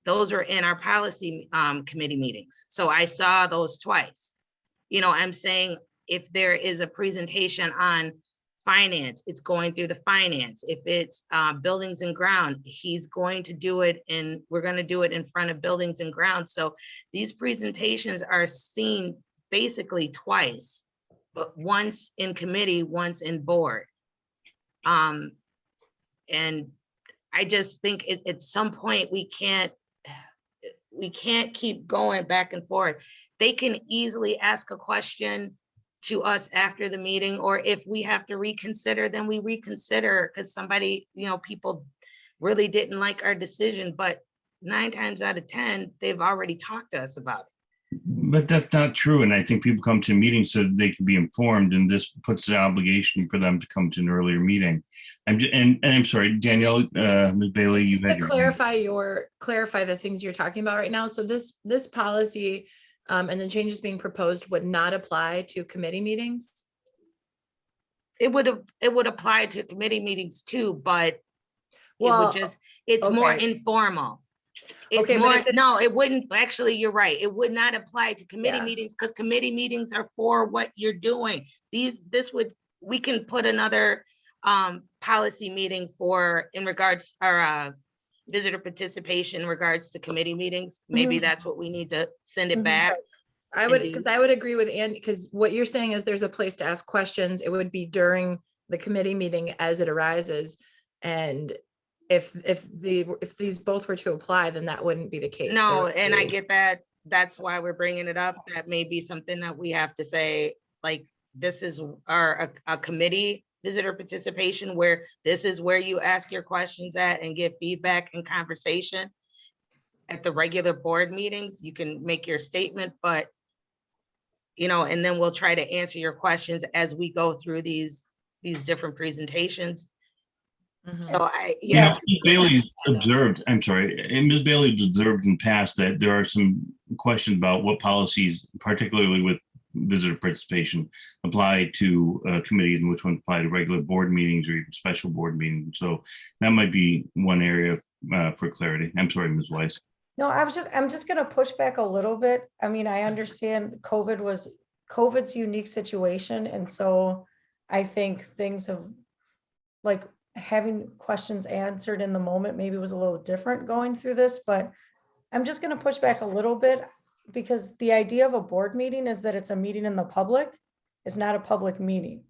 those were in our policy committee meetings. So I saw those twice. You know, I'm saying if there is a presentation on finance, it's going through the finance. If it's buildings and ground, he's going to do it and we're going to do it in front of buildings and ground. So these presentations are seen basically twice, but once in committee, once in board. And I just think at some point we can't keep going back and forth. They can easily ask a question to us after the meeting, or if we have to reconsider, then we reconsider because somebody, you know, people really didn't like our decision, but 9 times out of 10, they've already talked to us about it. but that's not true. And I think people come to meetings so that they can be informed, and this puts the obligation for them to come to an earlier meeting. And I'm sorry, Danielle, Ms. Bailey, you've had To clarify the things you're talking about right now. So this policy and the changes being proposed would not apply to committee meetings. It would apply to committee meetings too, but Well, it's more okay. informal. It's Okay, but more, if it- no, it wouldn't, actually, you're right. It would not apply to committee Yeah. meetings because committee meetings are for what you're doing. We can put another policy meeting for in regards or visitor participation in regards to committee meetings. Maybe Mhm. that's what we need to send it Mhm. back. I would, Indeed. because I would agree with Andy, because what you're saying is there's a place to ask questions. It would be during the committee meeting as it arises. And if these both were to apply, then that wouldn't be the case. There No, would and I be- get that. That's why we're bringing it up. That may be something that we have to say, like, this is a committee visitor participation where this is where you ask your questions at and get feedback and conversation. At the regular board meetings, you can make your statement, but you know, and then we'll try to answer your questions as we go through these different presentations. Mhm. So Yeah, yes. Ms. Bailey's observed, I'm sorry, and Ms. Bailey's observed in the past that there are some questions about what policies, particularly with visitor participation, apply to committees and which ones apply to regular board meetings or even special board meetings. So that might be one area for clarity. I'm sorry, Ms. Weiss. No, I'm just gonna push back a little bit. I mean, I understand COVID's unique situation, and so I think things have, like, having questions answered in the moment maybe was a little different going through this, but I'm just gonna push back a little bit because the idea of a board meeting is that it's a meeting in the public, it's not a public meeting.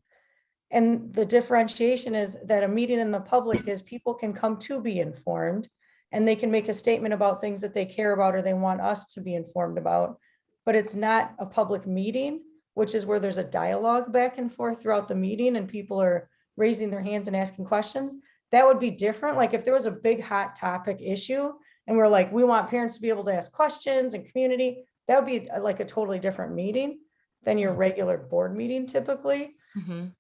And the differentiation is that a meeting in the public is people can come to be informed and they can make a statement about things that they care about or they want us to be informed about. But it's not a public meeting, which is where there's a dialogue back and forth throughout the meeting and people are raising their hands and asking questions. That would be different. Like if there was a big hot topic issue and we're like, we want parents to be able to ask questions and community, that would be like a totally different meeting than your regular board meeting typically. Mhm.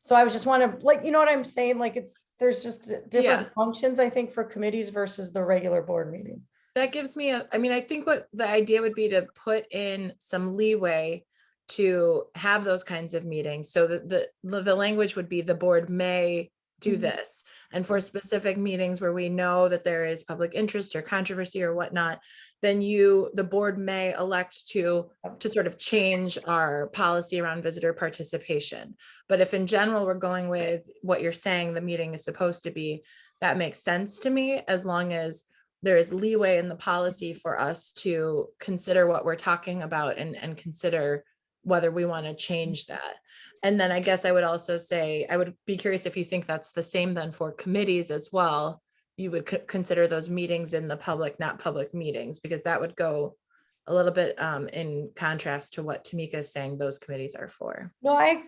So I was just want to, like, you know what I'm saying? Like there's just different Yeah. functions, I think, for committees versus the regular board meeting. That gives me I mean, I think what the idea would be to put in some leeway to have those kinds of meetings. So that the language would be the board may do Mhm. this. And for specific meetings where we know that there is public interest or controversy or whatnot, then the board may elect to sort of change our policy around visitor participation. But if in general, we're going with what you're saying, the meeting is supposed to be, that makes sense to me, as long as there is leeway in the policy for us to consider what we're talking about and consider whether we want to change that. And then I guess I would also say, I would be curious if you think that's the same then for committees as well. You would consider those meetings in the public, not public meetings, because that would go a little bit in contrast to what Tamika is saying those committees are for. No, I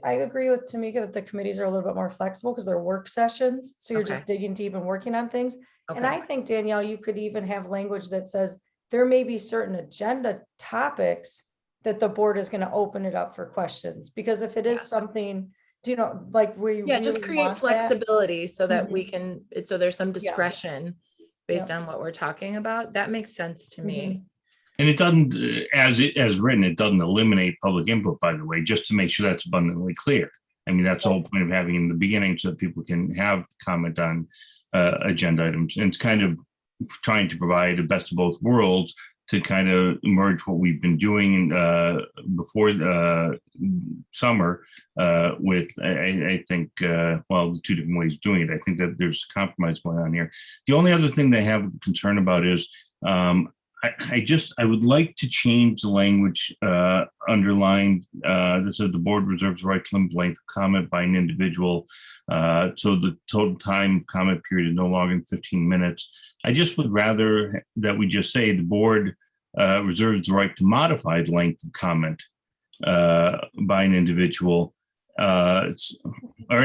agree with Tamika that the committees are a little bit more flexible because they're work sessions. So you're just digging deep and working on things. And Okay. I think, Danielle, you could even have language that says there may be certain agenda topics that the board is going to open it up for questions. Because if it is something, do you know, like we Yeah, just really create want that. flexibility so that we Mhm. can, so there's some discretion based on what we're talking about. That makes sense to me. And it doesn't, as written, it doesn't eliminate public input, by the way, just to make sure that's abundantly clear. I mean, that's the whole point of having in the beginning so that people can have comment on agenda items. And it's kind of trying to provide the best of both worlds to kind of merge what we've been doing before the summer with, I think, well, the two different ways of doing it. I think that there's compromise going on here. The only other thing they have concern about is I would like to change the language underlined that says the board reserves the right to limit length of comment by an individual. So the total time comment period is no longer than 15 minutes. I just would rather that we just say the board reserves the right to modify the length of comment by an individual, or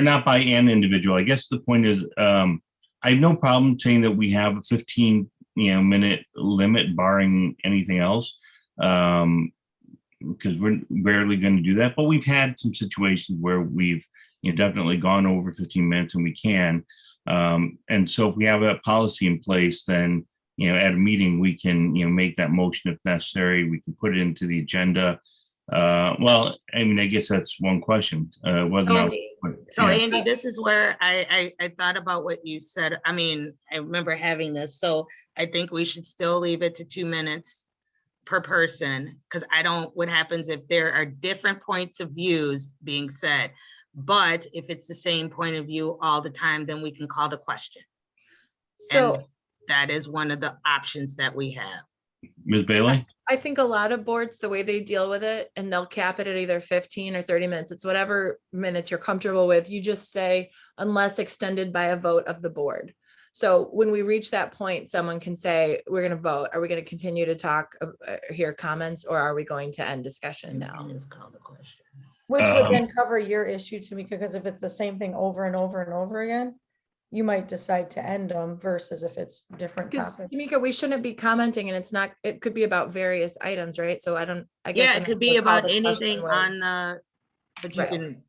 not by an individual. I guess the point is I have no problem saying that we have a 15 minute limit barring anything else, because we're rarely going to do that, but we've had some situations where we've definitely gone over 15 minutes and we can, and so if we have a policy in place, then at a meeting we can make that motion if necessary. We can put it into the agenda. Well, I mean, I guess that's one question, whether or not. So Andy, this is where I thought about what you said. I mean, I remember having this, so I think we should still leave it to 2 minutes per person, because what happens if there are different points of views being said, but if it's the same point of view all the time, then we can call the question. So and that is one of the options that we have. Ms. Bailey? I think a lot of boards, the way they deal with it, and they'll cap it at either 15 or 30 minutes. It's whatever minutes you're comfortable with. You just say, unless extended by a vote of the board. So when we reach that point, someone can say, we're going to vote. Are we going to continue to talk, hear comments, or are we going to end discussion now? Let's call the question. Which would then cover your issue, Tamika, because if it's the same thing over and over and over again, you might decide to end them versus if it's different Because topics. Tamika, we shouldn't be commenting, and it could be about various items, right? So I guess. Yeah, it could be about anything on the, but you Right. can,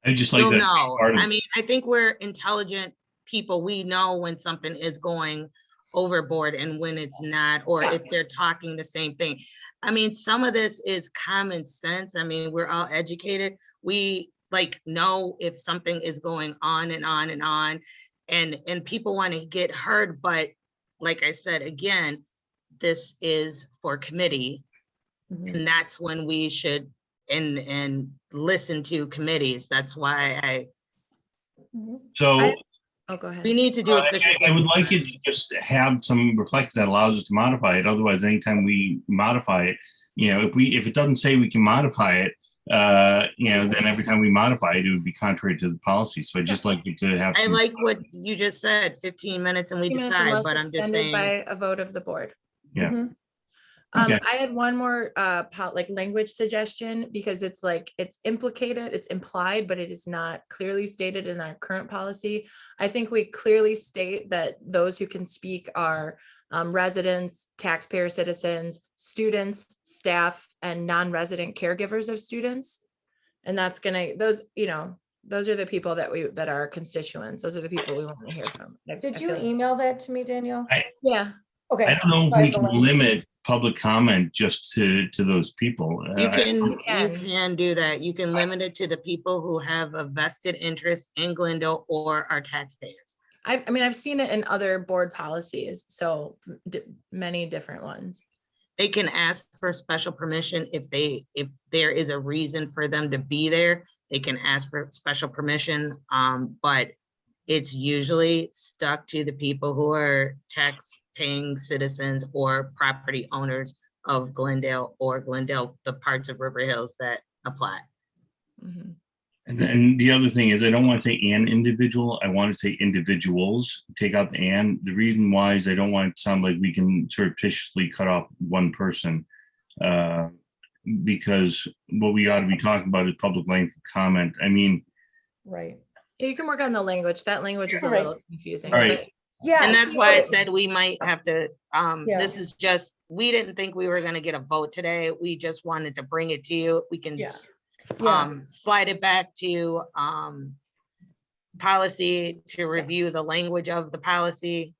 I just like you'll that. know. Part of- I mean, I think we're intelligent people. We know when something is going overboard and when it's not, or if they're talking the same thing. I mean, some of this is common sense. I mean, we're all educated. We know if something is going on and on and on, and people want to get heard. But like I said, again, this is for committee, and that's when we should and listen to committees. That's why So Go ahead. we need to do official. I would business like it time. to just have some reflection that allows us to modify it. Otherwise, anytime we modify it, if it doesn't say we can modify it, then every time we modify it, it would be contrary to the policy. So I just like it to have. I some- like what you just said, 15 minutes and we 15 minutes decide, unless but I'm just extended saying. by a vote of the board. Yeah. Mhm. Okay. I had one more language suggestion, because it's implicated, it's implied, but it is not clearly stated in our current policy. I think we clearly state that those who can speak are residents, taxpayer citizens, students, staff, and non-resident caregivers of students. And that's those are the people that are constituents. Those are the people we want to hear from. Did you email that to me, Danielle? Yeah. Okay. I don't know if By we the can way. limit public comment just to those people. You can can. do that. You can limit it to the people who have a vested interest in Glendale or are taxpayers. I've seen it in other board policies, so many different ones. They can ask for special permission if there is a reason for them to be there. They can ask for special permission, but it's usually stuck to the people who are tax-paying citizens or property owners of Glendale or Glendale, the parts of River Hills that apply. Mhm. And then the other thing is I don't want to say an individual. I want to say individuals. Take out the and. The reason why is I don't want it to sound like we can surreptitiously cut off one person. Because what we ought to be talking about is public length of comment. I mean, Right. You can work on the language. That language is a Right. little confusing. Right. but- Yeah. And that's see, why I but- said we might have to, Yeah. this is just, we didn't think we were gonna get a vote today. We just wanted to bring it to you. We can Yeah. Yeah. slide it back to policy to review the language of the policy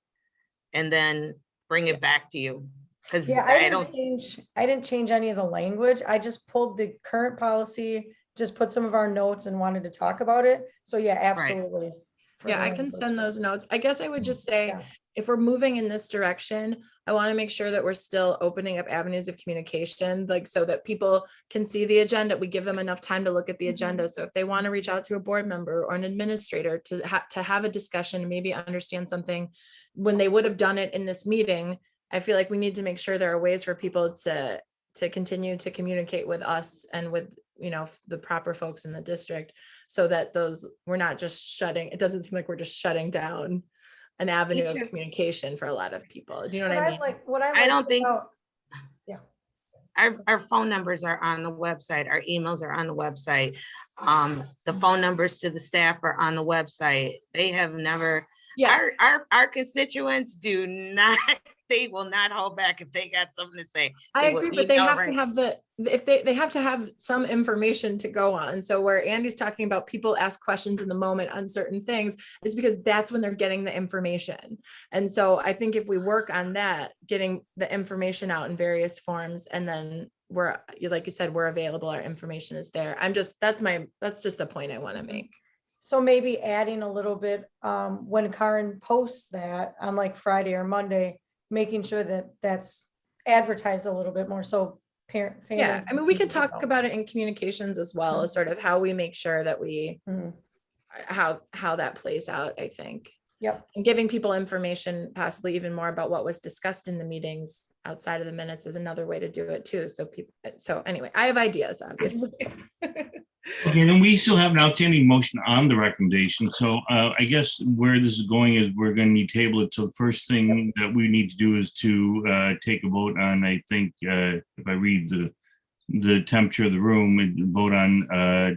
and then bring it back to you. Because Yeah, I I don't, didn't change any of the language. I just pulled the current policy, just put some of our notes and wanted to talk about it. So yeah, absolutely. For Yeah, the I can language. send those notes. I guess I would just say, Yeah. if we're moving in this direction, I want to make sure that we're still opening up avenues of communication, like so that people can see the agenda. We give them enough time to look at the agenda. So if they want to reach out to a board member or an administrator to have a discussion, maybe understand something when they would have done it in this meeting, I feel like we need to make sure there are ways for people to continue to communicate with us and with, the proper folks in the district, so that we're not just shutting, it doesn't seem like we're just shutting down an avenue of Teacher- communication for a lot of people. Do you know what What I I mean? like, what I I like don't think- about- our phone numbers are on the website, our emails are on the website. The phone numbers to the staff are on the website. They have never, Yes, our constituents do not, they will not hold back if they got something to say. I They will agree, but they email have to right- have if they have to have some information to go on. So where Andy's talking about people ask questions in the moment on certain things, is because that's when they're getting the information. And so I think if we work on that, getting the information out in various forms, and then like you said, we're available, our information is there. That's just the point I want to make. So maybe adding a little bit, when Karen posts that on like Friday or Monday, making sure that that's advertised a little bit more, so parent. Yeah, families I mean, we could know. talk about it in communications as well, as sort of how we make sure that Mhm. how that plays out, I think. Yep. And giving people information, possibly even more about what was discussed in the meetings outside of the minutes, is another way to do it too. So anyway, I have ideas, obviously. okay, then we still have an outstanding motion on the recommendation. So I guess where this is going is we're going to need to table it. So the first thing that we need to do is to take a vote on, I think, if I read the temperature of the room, and vote on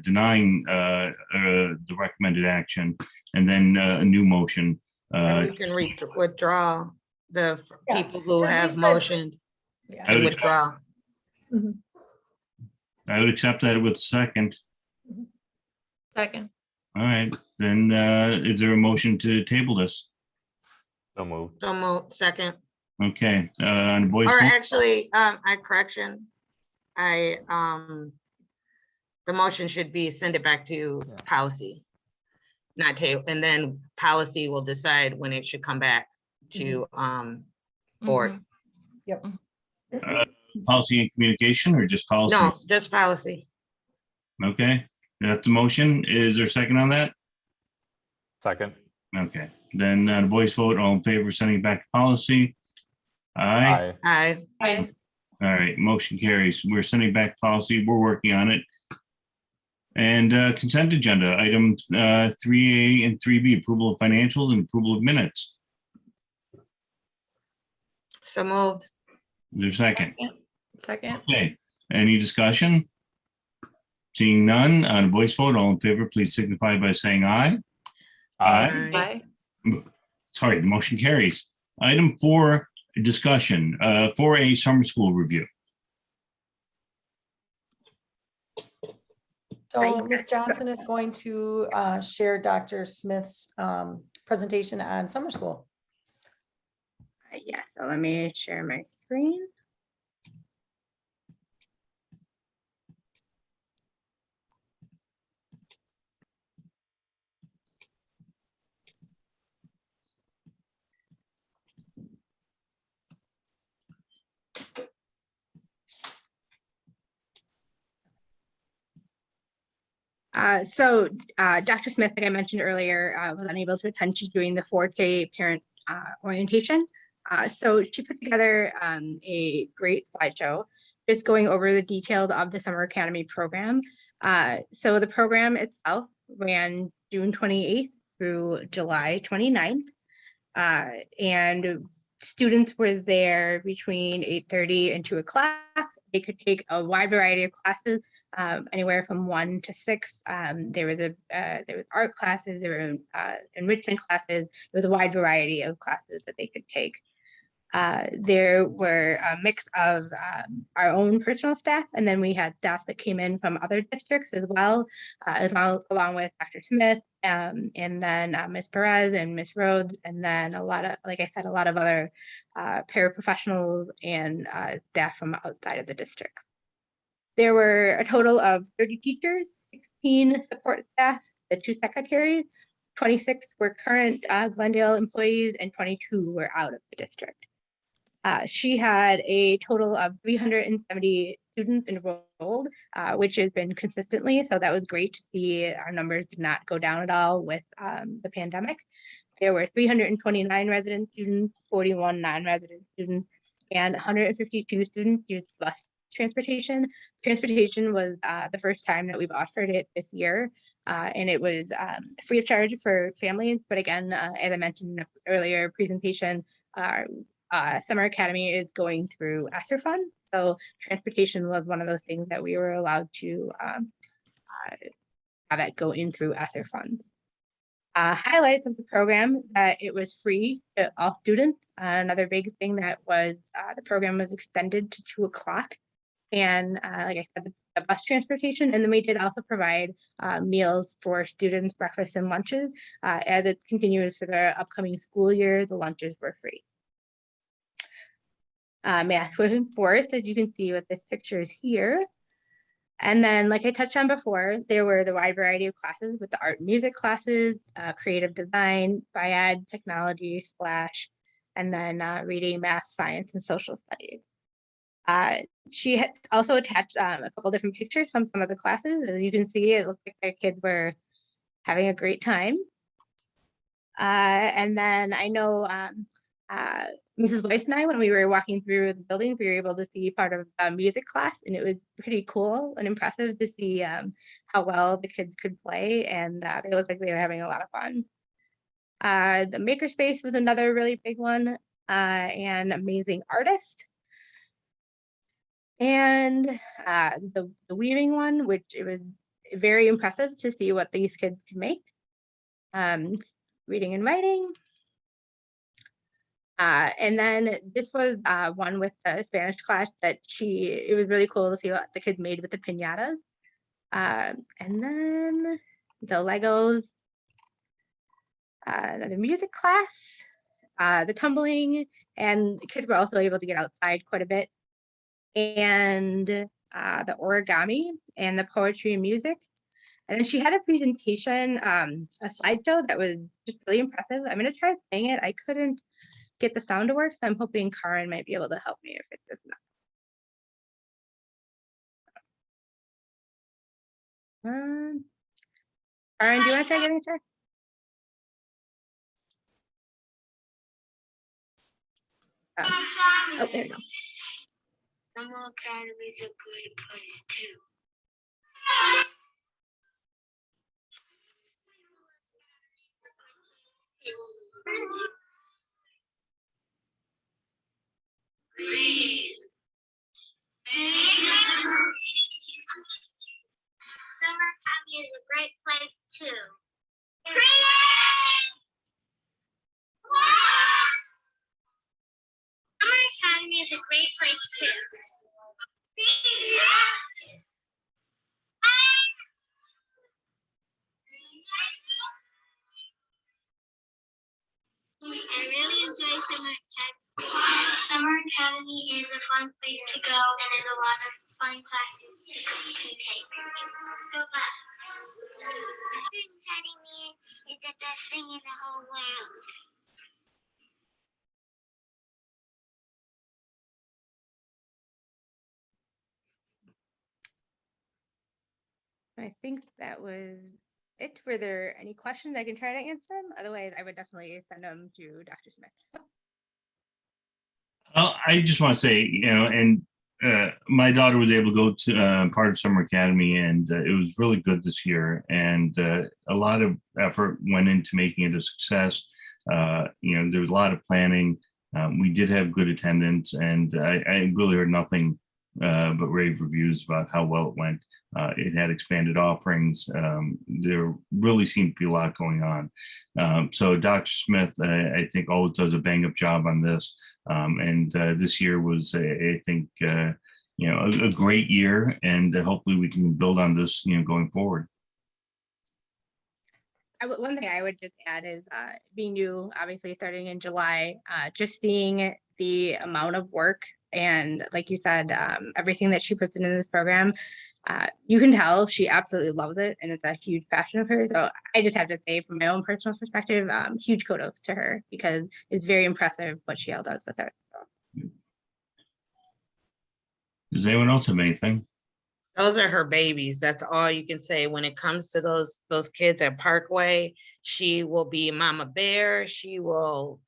denying the recommended action, and then a new motion. And we can withdraw the Yeah, people who because we have said- motioned Yeah. I and would- withdraw. I would accept that with a second. Second, All right, then is there a motion to table this? So moved. So move, second. Okay, on the boys. Or phone? actually, correction. The motion should be send it back to Yeah. policy. Not table, and then policy will decide when it should come back to, board. Mhm. Policy and communication, or just policy? No, just policy. Okay, that's the motion. Is there a second on that? Second. Okay, then the voice vote, all in favor of sending it back to policy? Aye. Aye. Aye. All right, motion carries. We're sending back to policy. We're working on it. And consent agenda, item 3A and 3B, approval of financials and approval of minutes. So moved. Is there a second? Second, Okay, any discussion? Seeing none, on a voice vote, all in favor, please signify by saying aye. Aye. aye. Sorry, the motion carries. Item 4, discussion, 4A summer school review. So Ms. Johnson is going to share Dr. Smith's presentation on summer school. Yeah, so let me share my screen. Dr. Smith, like I mentioned earlier, was unable to attend. She's doing the 4K parent orientation. So she put together a great slideshow, just going over the details of the Summer Academy program. So the program itself ran June 28th through July 29th. And students were there between 8:30 and 2 o'clock. They could take a wide variety of classes, anywhere from 1 to 6. There was art classes, there were enrichment classes. There was a wide variety of classes that they could take. There were a mix of our own personal staff, and then we had staff that came in from other districts as well, along with Dr. Smith, and then Ms. Perez and Ms. Rhodes, and then a lot of, like I said, a lot of other paraprofessionals and staff from outside of the districts. There were a total of 30 teachers, 16 support staff, the 2 secretaries, 26 were current Glendale employees, and 22 were out of the district. She had a total of 370 students enrolled, which has been consistently, so that was great to see. Our numbers did not go down at all with the pandemic. There were 329 resident students, 41 non-resident students, and 152 students used bus transportation. Transportation was the first time that we've offered it this year, and it was free of charge for families. But again, as I mentioned in an earlier presentation, Summer Academy is going through ESSER funds, so transportation was one of those things that we were allowed to have it go in through ESSER funds. Highlights of the program, that it was free to all students. Another big thing that was the program was extended to 2 o'clock, and like I said, the bus transportation, and then we did also provide meals for students, breakfast and lunches. As it continues for the upcoming school year, the lunches were free. Math was enforced, as you can see with this picture is here. And then, like I touched on before, there were the wide variety of classes with the art and music classes, creative design, biad, technology, splash, and then reading, math, science, and social studies. She had also attached a couple different pictures from some of the classes. As you can see, it looks like our kids were having a great time. And then I know Mrs. Weiss and I, when we were walking through the building, we were able to see part of a music class, and it was pretty cool and impressive to see how well the kids could play, and they looked like they were having a lot of fun. The makerspace was another really big one, and amazing artist. And the weaving one, which it was very impressive to see what these kids could make. Reading and writing. And then this was one with the Spanish class that it was really cool to see what the kids made with the piñatas. And then the Legos, the music class, the tumbling, and the kids were also able to get outside quite a bit. And the origami and the poetry and music. And then she had a presentation, a slideshow that was just really impressive. I'm gonna try playing it. I couldn't get the sound to work, so I'm hoping Karen might be able to help me if it does not. Karen, do you want to try getting it? Oh, there we go. Summer Academy is a great place too. Summer Academy is a great place too. Summer Academy is a great place too. I really enjoy Summer Academy. Summer Academy is a fun place to go, and there's a lot of fun classes to take. Go back. Summer Academy is the best thing in the whole world. I think that was it. Were there any questions? I can try to answer them. Otherwise, I would definitely send them to Dr. Smith. I just want to say, and my daughter was able to go to part of Summer Academy, and it was really good this year. And a lot of effort went into making it a success. There was a lot of planning. We did have good attendance, and I really heard nothing but rave reviews about how well it went. It had expanded offerings. There really seemed to be a lot going on. So Dr. Smith, I think, always does a bang up job on this. And this year was, I think, a great year, and hopefully we can build on this, going forward. One thing I would just add is being new, obviously starting in July, just seeing the amount of work and, like you said, everything that she puts into this program, you can tell she absolutely loves it, and it's a huge passion of hers. So I just have to say, from my own personal perspective, huge kudos to her, because it's very impressive what she all does with it. Does anyone else have anything? Those are her babies. That's all you can say. When it comes to those kids at Parkway, she will be Mama Bear. She will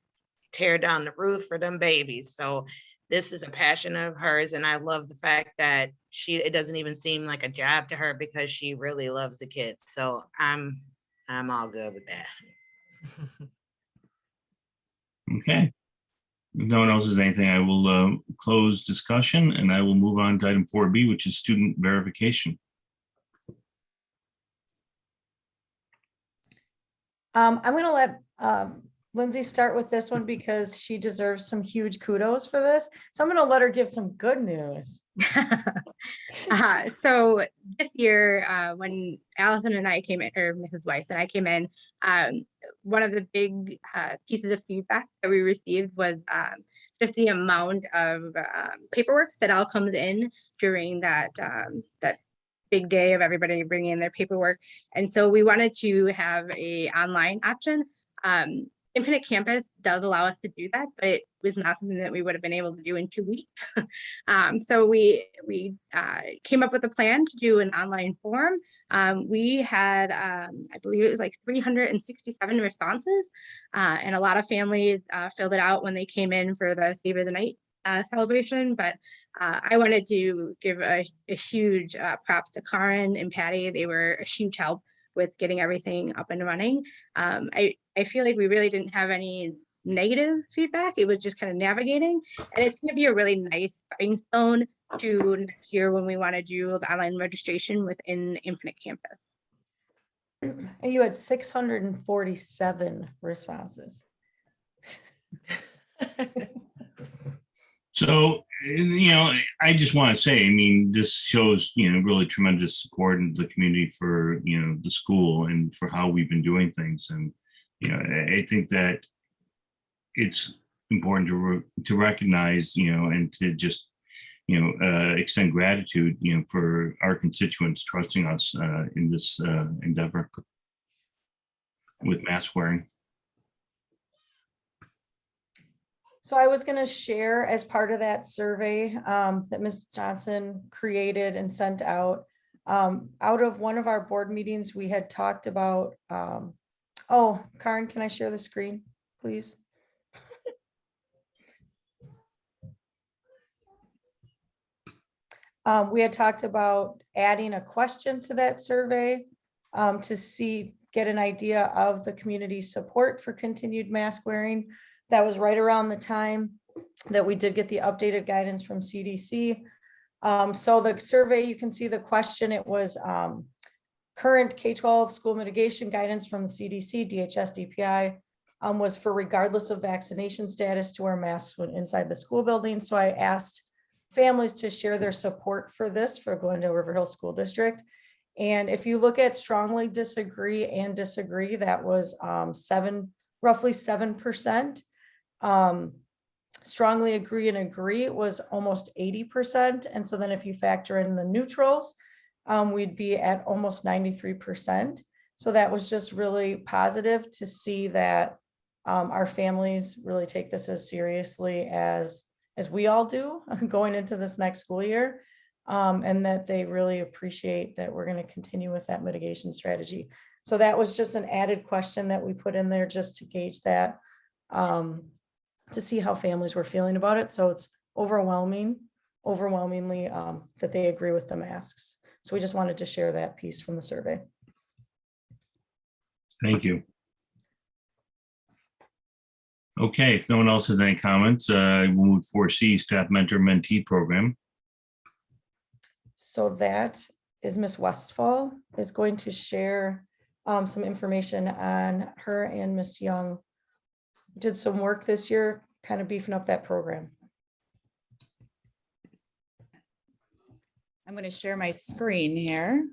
tear down the roof for them babies. So this is a passion of hers, and I love the fact that it doesn't even seem like a job to her, because she really loves the kids. So I'm all good with that. Okay. If no one else has anything, I will close discussion, and I will move on to item 4B, which is student verification. I'm going to let Lindsay start with this one because she deserves some huge kudos for this. So I'm going to let her give some good news. So this year, when Allison and I came in, or Mrs. Weiss and I came in, one of the big pieces of feedback that we received was just the amount of paperwork that all comes in during that big day of everybody bringing in their paperwork. And so we wanted to have a online option. Infinite Campus does allow us to do that, but it was not something that we would have been able to do in 2 weeks. So we came up with a plan to do an online form. We had, I believe it was like 367 responses, and a lot of families filled it out when they came in for the Save of the Night celebration. But I wanted to give a huge props to Karin and Patty. They were a huge help with getting everything up and running. I feel like we really didn't have any negative feedback. It was just kind of navigating, and it's going to be a really nice stepping stone to next year when we want to do the online registration within Infinite Campus. And you had 647 responses. So, I just want to say, I mean, this shows, really tremendous support in the community for, the school and for how we've been doing things. And, I think that it's important to recognize, and to just, extend gratitude, for our constituents trusting us in this endeavor with mask wearing. So I was going to share, as part of that survey that Ms. Johnson created and sent out of one of our board meetings, we had talked about, oh, Karin, can I share the screen, please? We had talked about adding a question to that survey to get an idea of the community's support for continued mask wearing. That was right around the time that we did get the updated guidance from CDC. So the survey, you can see the question, it was current K-12 school mitigation guidance from the CDC, DHS, DPI, was for regardless of vaccination status to wear masks when inside the school building. So I asked families to share their support for this for Glendale-River Hill School District. And if you look at strongly disagree and disagree, that was roughly 7%. Strongly agree and agree was almost 80%. And so then if you factor in the neutrals, we'd be at almost 93%. So that was just really positive to see that our families really take this as seriously as we all do going into this next school year. and that they really appreciate that we're going to continue with that mitigation strategy. So that was just an added question that we put in there just to gauge that, to see how families were feeling about it. So it's overwhelmingly that they agree with the masks. So we just wanted to share that piece from the survey. Thank you. Okay, if no one else has any comments, we'll move 4C, staff mentor mentee program. So that is Miss Westfall is going to share some information on her and Miss Young. Did some work this year, kind of beefing up that program. I'm going to share my screen here.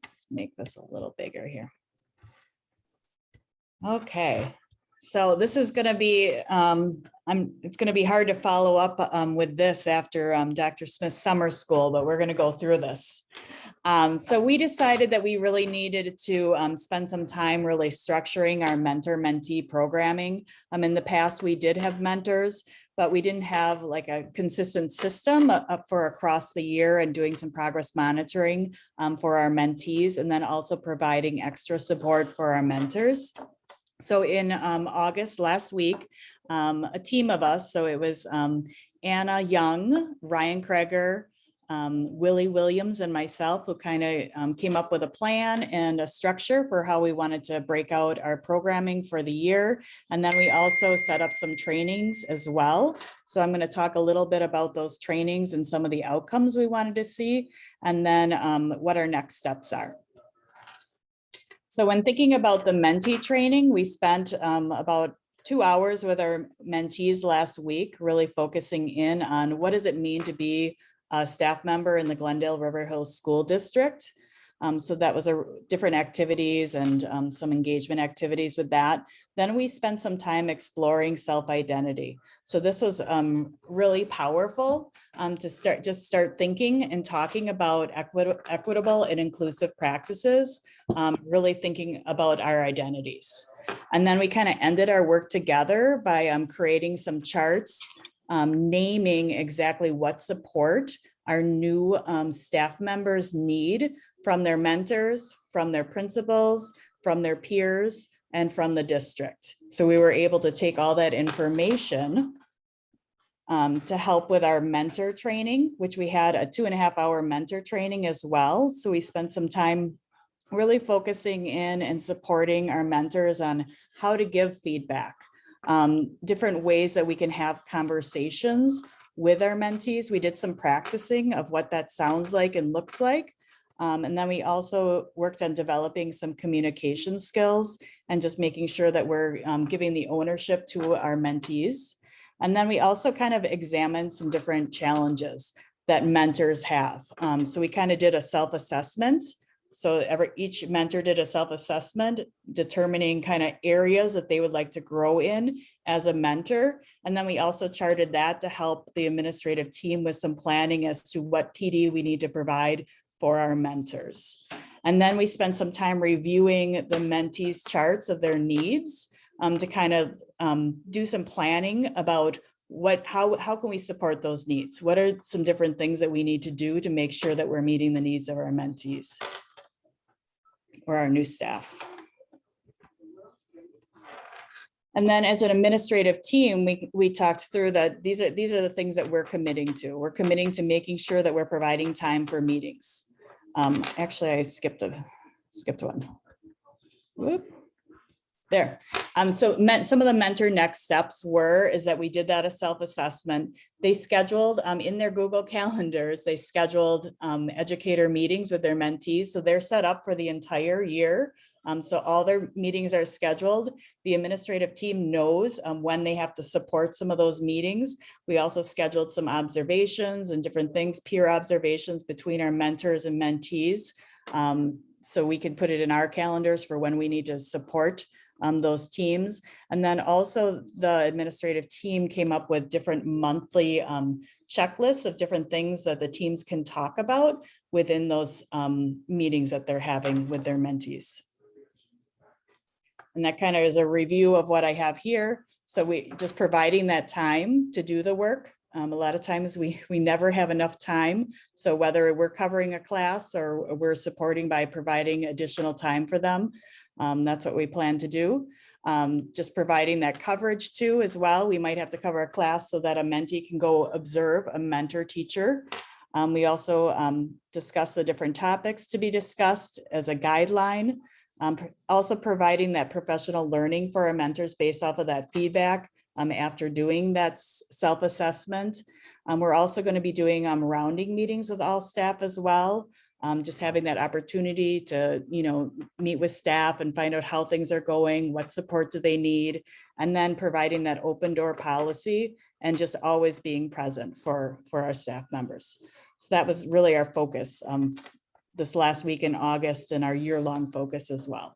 Let's make this a little bigger here. Okay, so this is going to be, it's going to be hard to follow up with this after Dr. Smith's summer school, but we're going to go through this. So we decided that we really needed to spend some time really structuring our mentor-mentee programming. In the past, we did have mentors, but we didn't have like a consistent system for across the year and doing some progress monitoring for our mentees, and then also providing extra support for our mentors. So in August last week, a team of us, so it was Anna Young, Ryan Kreger, Willie Williams, and myself, who kind of came up with a plan and a structure for how we wanted to break out our programming for the year. And then we also set up some trainings as well. So I'm going to talk a little bit about those trainings and some of the outcomes we wanted to see, and then what our next steps are. So when thinking about the mentee training, we spent about 2 hours with our mentees last week, really focusing in on what does it mean to be a staff member in the Glendale-River Hills School District. So that was different activities and some engagement activities with that. Then we spent some time exploring self-identity. So this was really powerful to start thinking and talking about equitable and inclusive practices, really thinking about our identities. And then we kind of ended our work together by creating some charts, naming exactly what support our new staff members need from their mentors, from their principals, from their peers, and from the district. So we were able to take all that information to help with our mentor training, which we had a 2.5-hour mentor training as well. So we spent some time really focusing in and supporting our mentors on how to give feedback, different ways that we can have conversations with our mentees. We did some practicing of what that sounds like and looks like. And then we also worked on developing some communication skills and just making sure that we're giving the ownership to our mentees. And then we also kind of examined some different challenges that mentors have. So we kind of did a self-assessment. So each mentor did a self-assessment, determining kind of areas that they would like to grow in as a mentor. And then we also charted that to help the administrative team with some planning as to what PD we need to provide for our mentors. And then we spent some time reviewing the mentees' charts of their needs to kind of do some planning about how can we support those needs? What are some different things that we need to do to make sure that we're meeting the needs of our mentees or our new staff? And then as an administrative team, we talked through that these are the things that we're committing to. We're committing to making sure that we're providing time for meetings. Actually, I skipped one. Whoop. There. So some of the mentor next steps is that we did that a self-assessment. They scheduled in their Google calendars, they scheduled educator meetings with their mentees. So they're set up for the entire year. So all their meetings are scheduled. The administrative team knows when they have to support some of those meetings. We also scheduled some observations and different things, peer observations between our mentors and mentees. So we can put it in our calendars for when we need to support those teams. And then also the administrative team came up with different monthly checklists of different things that the teams can talk about within those meetings that they're having with their mentees. And that kind of is a review of what I have here. So we just providing that time to do the work. A lot of times we never have enough time. So whether we're covering a class or we're supporting by providing additional time for them, that's what we plan to do. Just providing that coverage too as well. We might have to cover a class so that a mentee can go observe a mentor teacher. We also discuss the different topics to be discussed as a guideline. Also providing that professional learning for our mentors based off of that feedback after doing that self-assessment. We're also going to be doing rounding meetings with all staff as well. Just having that opportunity to, meet with staff and find out how things are going, what support do they need, and then providing that open door policy and just always being present for our staff members. So that was really our focus this last week in August and our year-long focus as well.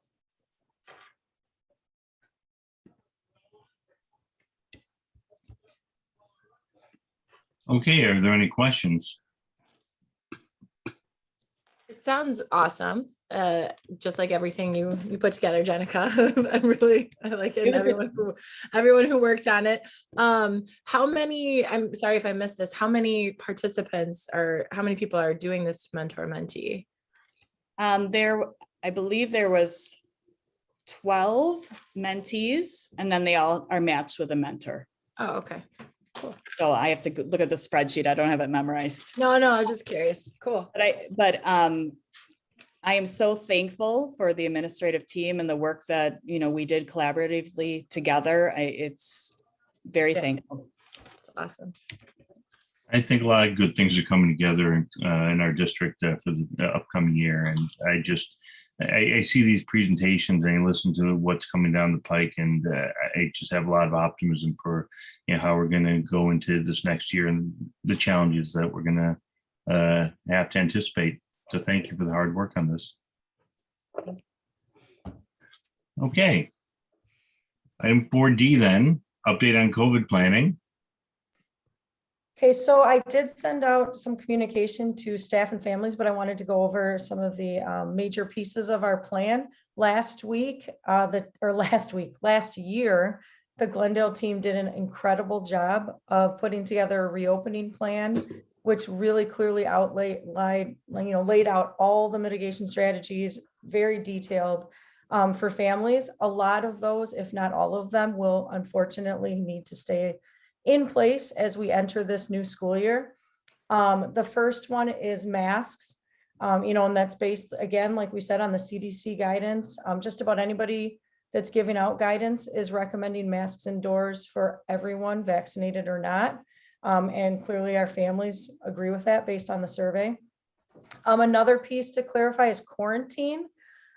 Okay, are there any questions? It sounds awesome. Just like everything you put together, Jenica. I like it. It was Everyone who worked on it. How many, I'm sorry if I missed this, how many participants or how many people are doing this mentor mentee? I believe there was 12 mentees, and then they all are matched with a mentor. Oh, okay. So I have to look at the spreadsheet. I don't have it memorized. No, I'm just curious. Cool. But I am so thankful for the administrative team and the work that, we did collaboratively together. It's very thankful. Awesome. I think a lot of good things are coming together in our district for the upcoming year. And I see these presentations and I listen to what's coming down the pike, and I just have a lot of optimism for how we're going to go into this next year and the challenges that we're going to have to anticipate. So thank you for the hard work on this. Okay. Item 4D then, update on COVID planning. Okay, so I did send out some communication to staff and families, but I wanted to go over some of the major pieces of our plan. Last year, the Glendale team did an incredible job of putting together a reopening plan, which really clearly laid out all the mitigation strategies, very detailed for families. A lot of those, if not all of them, will unfortunately need to stay in place as we enter this new school year. The first one is masks, and that's based, again, like we said, on the CDC guidance. Just about anybody that's giving out guidance is recommending masks indoors for everyone, vaccinated or not. And clearly our families agree with that based on the survey. Another piece to clarify is quarantine.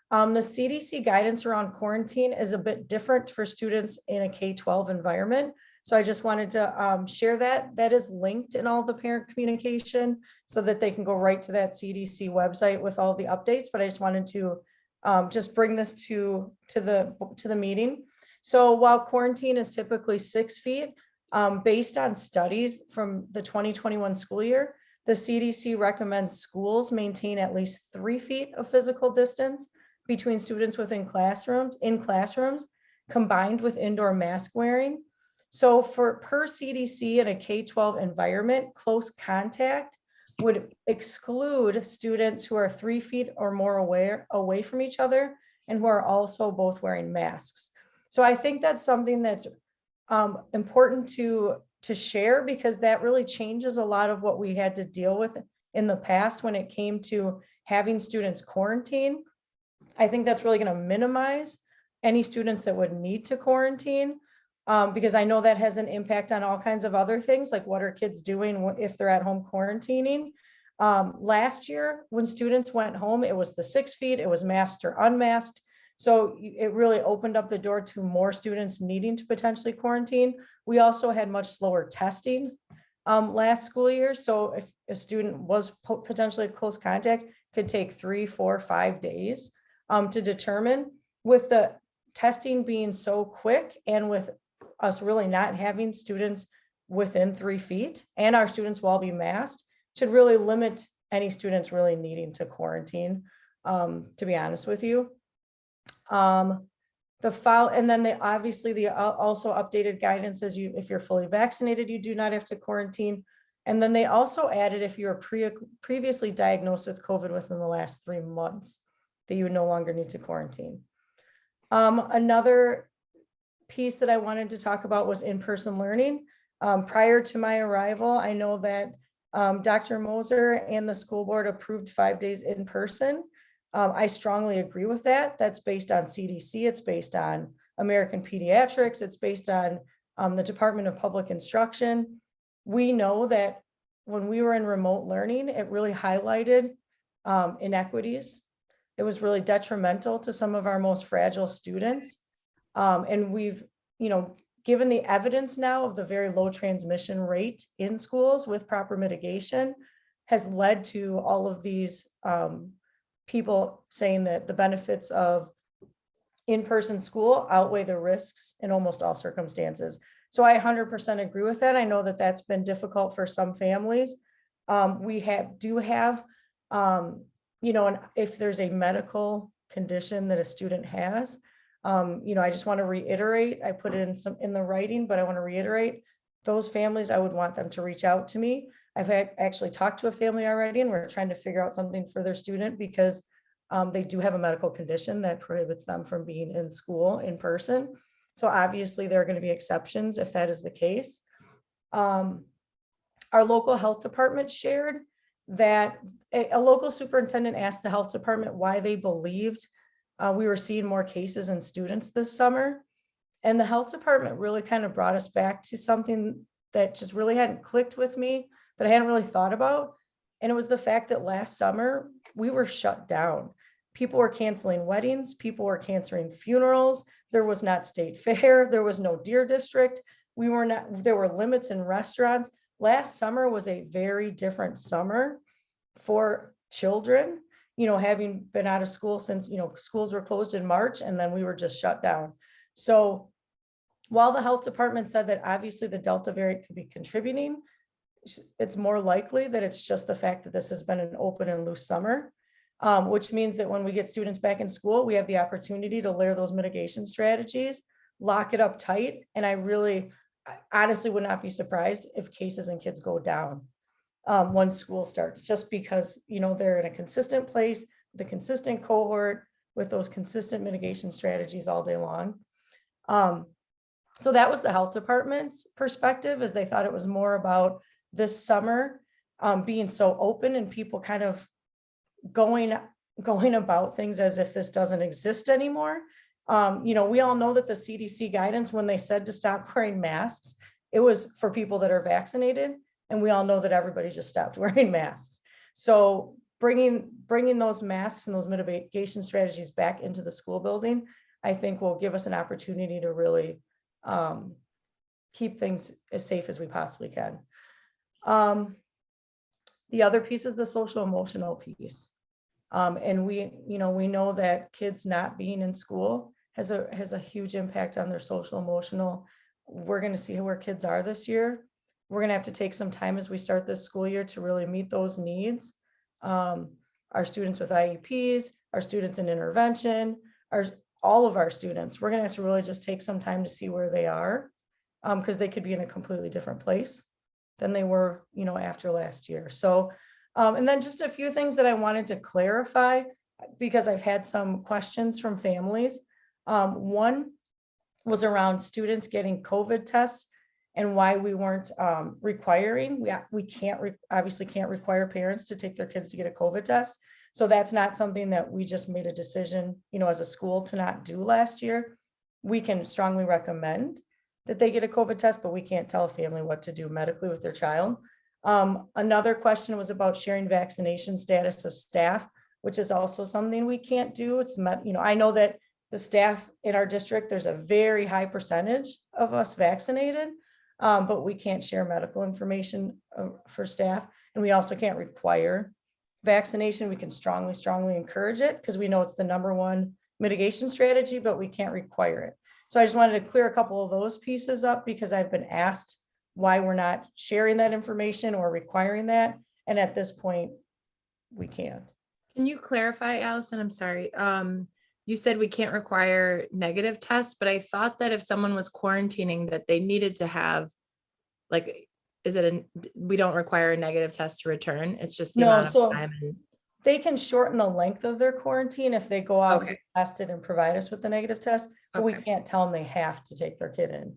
The CDC guidance around quarantine is a bit different for students in a K-12 environment. So I just wanted to share that. That is linked in all the parent communication so that they can go right to that CDC website with all the updates. But I just wanted to just bring this to the meeting. So while quarantine is typically 6 feet, based on studies from the 2021 school year, the CDC recommends schools maintain at least 3 feet of physical distance between students in classrooms, combined with indoor mask wearing. So per CDC in a K-12 environment, close contact would exclude students who are 3 feet or more away from each other and who are also both wearing masks. So I think that's something that's important to share, because that really changes a lot of what we had to deal with in the past when it came to having students quarantine. I think that's really going to minimize any students that would need to quarantine. Because I know that has an impact on all kinds of other things, like what are kids doing if they're at home quarantining. Last year, when students went home, it was the 6 feet, it was masked or unmasked. So it really opened up the door to more students needing to potentially quarantine. We also had much slower testing last school year. So if a student was potentially close contact, could take 3, 4, 5 days to determine. With the testing being so quick and with us really not having students within 3 feet, and our students will all be masked, should really limit any students really needing to quarantine, to be honest with you. And then they obviously also updated guidance as if you're fully vaccinated, you do not have to quarantine. And then they also added if you were previously diagnosed with COVID within the last 3 months, that you would no longer need to quarantine. Another piece that I wanted to talk about was in-person learning. Prior to my arrival, I know that Dr. Moser and the school board approved 5 days in person. I strongly agree with that. That's based on CDC. It's based on American Pediatrics. It's based on the Department of Public Instruction. We know that when we were in remote learning, it really highlighted inequities. It was really detrimental to some of our most fragile students. And we've, given the evidence now of the very low transmission rate in schools with proper mitigation has led to all of these people saying that the benefits of in-person school outweigh the risks in almost all circumstances. So I 100% agree with that. I know that that's been difficult for some families. We do have, and if there's a medical condition that a student has, I just want to reiterate, I put it in the writing, but I want to reiterate those families, I would want them to reach out to me. I've actually talked to a family already, and we're trying to figure out something for their student because they do have a medical condition that prohibits them from being in school in person. So obviously there are going to be exceptions if that is the case. Our local health department shared that a local superintendent asked the health department why they believed we were seeing more cases in students this summer. And the health department really kind of brought us back to something that just really hadn't clicked with me, that I hadn't really thought about. And it was the fact that last summer we were shut down. People were canceling weddings. People were canceling funerals. There was not state fair. There was no deer district. There were limits in restaurants. Last summer was a very different summer for children, having been out of school since, schools were closed in March and then we were just shut down. So while the health department said that obviously the Delta variant could be contributing, it's more likely that it's just the fact that this has been an open and loose summer, which means that when we get students back in school, we have the opportunity to layer those mitigation strategies, lock it up tight. And I honestly would not be surprised if cases and kids go down once school starts, just because, they're in a consistent place, the consistent cohort with those consistent mitigation strategies all day long. So that was the health department's perspective, as they thought it was more about this summer being so open and people kind of going about things as if this doesn't exist anymore. We all know that the CDC guidance, when they said to stop wearing masks, it was for people that are vaccinated. And we all know that everybody just stopped wearing masks. So bringing those masks and those mitigation strategies back into the school building, I think will give us an opportunity to really keep things as safe as we possibly can. The other piece is the social emotional piece. And we know that kids not being in school has a huge impact on their social emotional. We're going to see where kids are this year. We're going to have to take some time as we start this school year to really meet those needs. Our students with IEPs, our students in intervention, all of our students, we're going to have to really just take some time to see where they are, because they could be in a completely different place than they were, after last year. So, and then just a few things that I wanted to clarify, because I've had some questions from families. One was around students getting COVID tests and why we weren't requiring. We obviously can't require parents to take their kids to get a COVID test. So that's not something that we just made a decision, as a school to not do last year. We can strongly recommend that they get a COVID test, but we can't tell a family what to do medically with their child. Another question was about sharing vaccination status of staff, which is also something we can't do. I know that the staff in our district, there's a very high percentage of us vaccinated, but we can't share medical information for staff. And we also can't require vaccination. We can strongly encourage it because we know it's the #1 mitigation strategy, but we can't require it. So I just wanted to clear a couple of those pieces up because I've been asked why we're not sharing that information or requiring that. And at this point, we can't. Can you clarify, Allison? I'm sorry. you said we can't require negative tests, but I thought that if someone was quarantining, that they needed to have, like, we don't require a negative test to return. It's just the No, amount so of time. they can shorten the length of their quarantine if they go out and Okay. get tested and provide us with the negative test, but we Okay. can't tell them they have to take their kid in.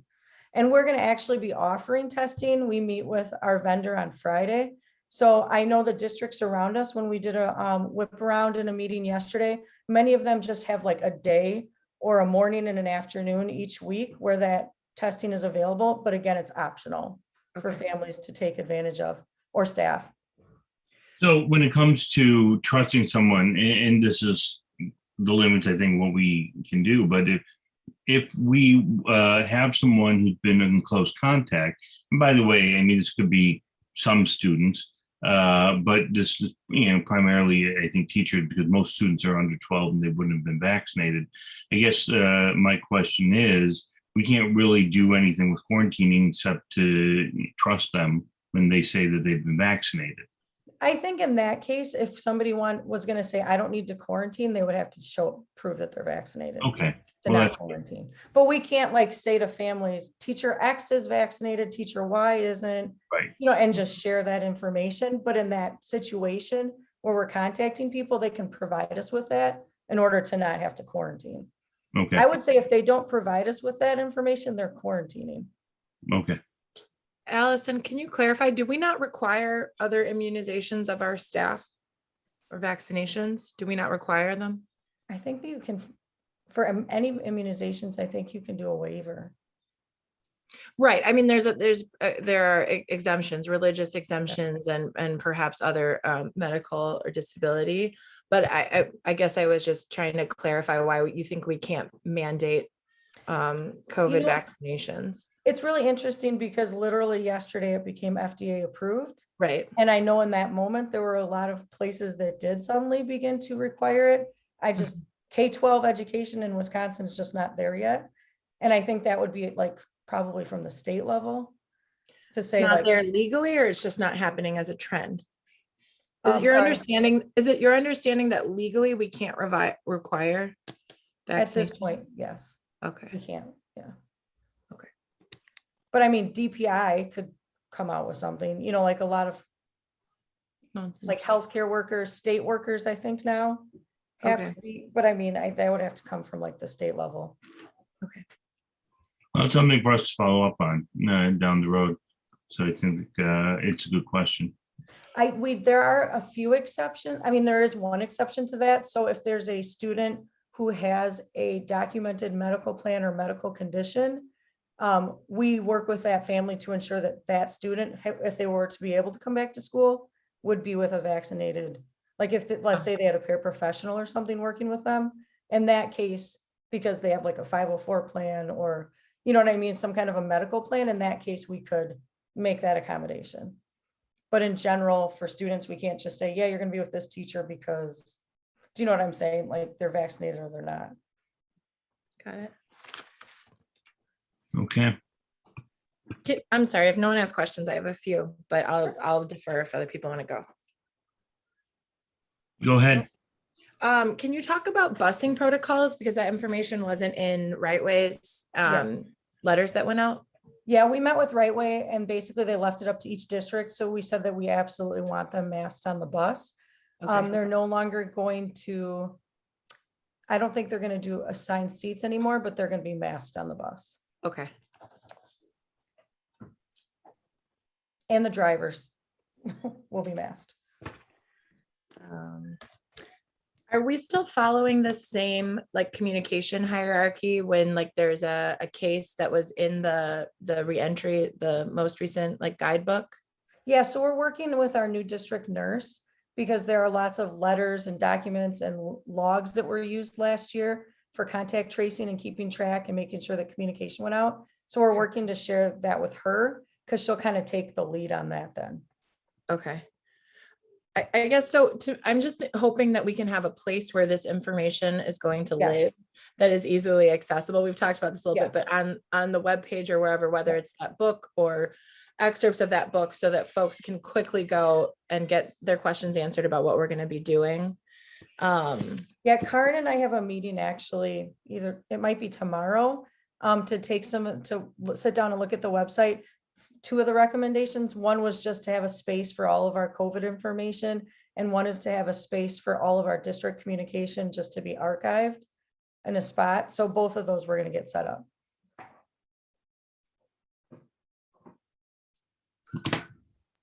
And we're gonna actually be offering testing. We meet with our vendor on Friday. So I know the districts around us, when we did a whip around in a meeting yesterday, many of them just have like a day or a morning and an afternoon each week where that testing is available. But again, it's optional for Okay. families to take advantage of, or staff. So when it comes to trusting someone, and this is the limits, I think, what we can do, but if we have someone who's been in close contact, and by the way, I mean, this could be some students, but this is, primarily, I think, teachers, because most students are under 12 and they wouldn't have been vaccinated. I guess my question is, we can't really do anything with quarantining except to trust them when they say that they've been vaccinated. I think in that case, if somebody was gonna say, I don't need to quarantine, they would have to prove that they're vaccinated. Okay. To Well, not that's- quarantine. But we can't like say to families, teacher X is vaccinated, teacher Y isn't. Right. And just share that information. But in that situation where we're contacting people, they can provide us with that in order to not have to quarantine. Okay. I would say if they don't provide us with that information, they're quarantining. Okay. Allison, can you clarify, do we not require other immunizations of our staff or vaccinations? Do we not require them? I think that you can, for any immunizations, I think you can do a waiver. Right. I mean, there are exemptions, religious exemptions, and perhaps other medical or disability. But I guess I was just trying to clarify why you think we can't mandate COVID vaccinations. It's really interesting because literally yesterday it became FDA approved. Right. And I know in that moment, there were a lot of places that did suddenly begin to require it. K-12 education in Wisconsin is just not there yet. And I think that would be like probably from the state level to say Not like, there legally, or it's just not happening as a trend? Is it I'm your sorry. understanding that legally we can't require At this vaccination? point, yes, we Okay. can't, yeah. Okay. But I mean, DPI could come out with something, like a lot of Nonsense. like healthcare workers, state workers, I think now have Okay. to be, but I mean, that would have to come from like the state level. Well, it's something for us to follow up on down the road. So I think it's a good question. There are a few exceptions. I mean, there is one exception to that. So if there's a student who has a documented medical plan or medical condition, we work with that family to ensure that that student, if they were to be able to come back to school, would be with a vaccinated, like if, let's say they had a paraprofessional or something working with them, in that case, because they have like a 504 plan or, you know what I mean, some kind of a medical plan, in that case, we could make that accommodation. But in general, for students, we can't just say, yeah, you're gonna be with this teacher because, do you know what I'm saying? Like they're vaccinated or they're not. Got it. Okay. I'm sorry, if no one has questions, I have a few, but I'll defer if other people want to go. Go ahead. Can you talk about busing protocols? Because that information wasn't in Right Way's letters that went out. Yeah, we met with Right Way and basically they left it up to each district. So we said that we absolutely want them masked on the bus. Okay. They're no longer going to, I don't think they're gonna do assigned seats anymore, but they're gonna be masked on the bus. Okay. And the drivers will be masked. Are we still following the same like communication hierarchy when like there's a case that was in the reentry, the most recent like guidebook? Yeah, so we're working with our new district nurse because there are lots of letters and documents and logs that were used last year for contact tracing and keeping track and making sure that communication went out. So we're working to share that with her because she'll kind of take the lead on that then. Okay. I guess so. I'm just hoping that we can have a place where this information is going to live Yes. that is easily accessible. We've talked about this a little Yeah. bit, but on the webpage or wherever, whether it's that book or excerpts of that book, so that folks can quickly go and get their questions answered about what we're going to be doing. Yeah, Karen and I have a meeting actually, either, it might be tomorrow, to take sit down and look at the website. Two of the recommendations, one was just to have a space for all of our COVID information, and one is to have a space for all of our district communication just to be archived in a spot. So both of those we're gonna get set up.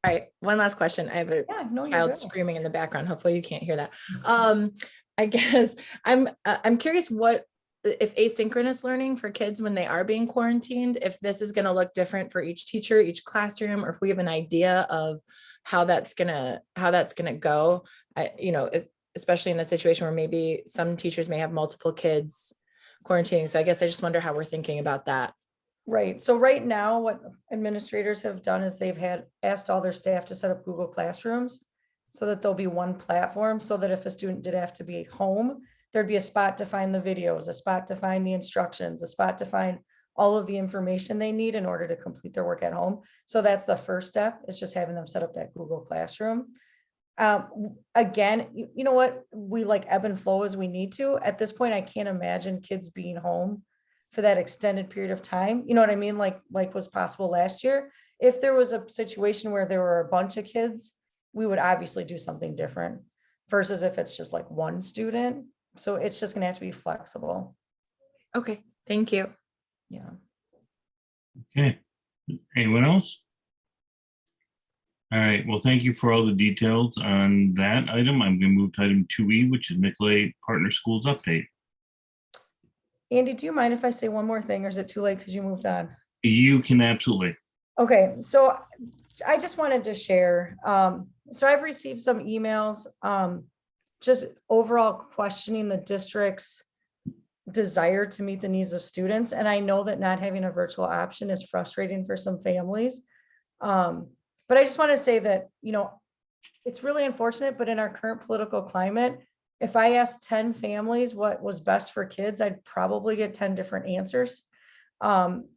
All right, one last question. I have a Yeah, no, you're child good. screaming in the background. Hopefully you can't hear that. I guess I'm curious what if asynchronous learning for kids when they are being quarantined, if this is going to look different for each teacher, each classroom, or if we have an idea of how that's gonna go. Especially in a situation where maybe some teachers may have multiple kids quarantining. So I guess I just wonder how we're thinking about that. Right. So right now, what administrators have done is they've asked all their staff to set up Google Classrooms so that there'll be one platform, so that if a student did have to be home, there'd be a spot to find the videos, a spot to find the instructions, a spot to find all of the information they need in order to complete their work at home. So that's the first step, is just having them set up that Google Classroom. Again, you know what, we like ebb and flow as we need to. At this point, I can't imagine kids being home for that extended period of time. You know what I mean? Like was possible last year. If there was a situation where there were a bunch of kids, we would obviously do something different versus if it's just like one student. So it's just gonna have to be flexible. Okay, thank you. Yeah. Okay. Anyone else? All right. Well, thank you for all the details on that item. I'm going to move to item 2E, which is Nicolay Partner Schools update. Andy, do you mind if I say one more thing, or is it too late because you moved on? You can absolutely. Okay, so I just wanted to share, so I've received some emails, just overall questioning the district's desire to meet the needs of students. And I know that not having a virtual option is frustrating for some families. But I just want to say that, it's really unfortunate, but in our current political climate, if I asked 10 families what was best for kids, I'd probably get 10 different answers.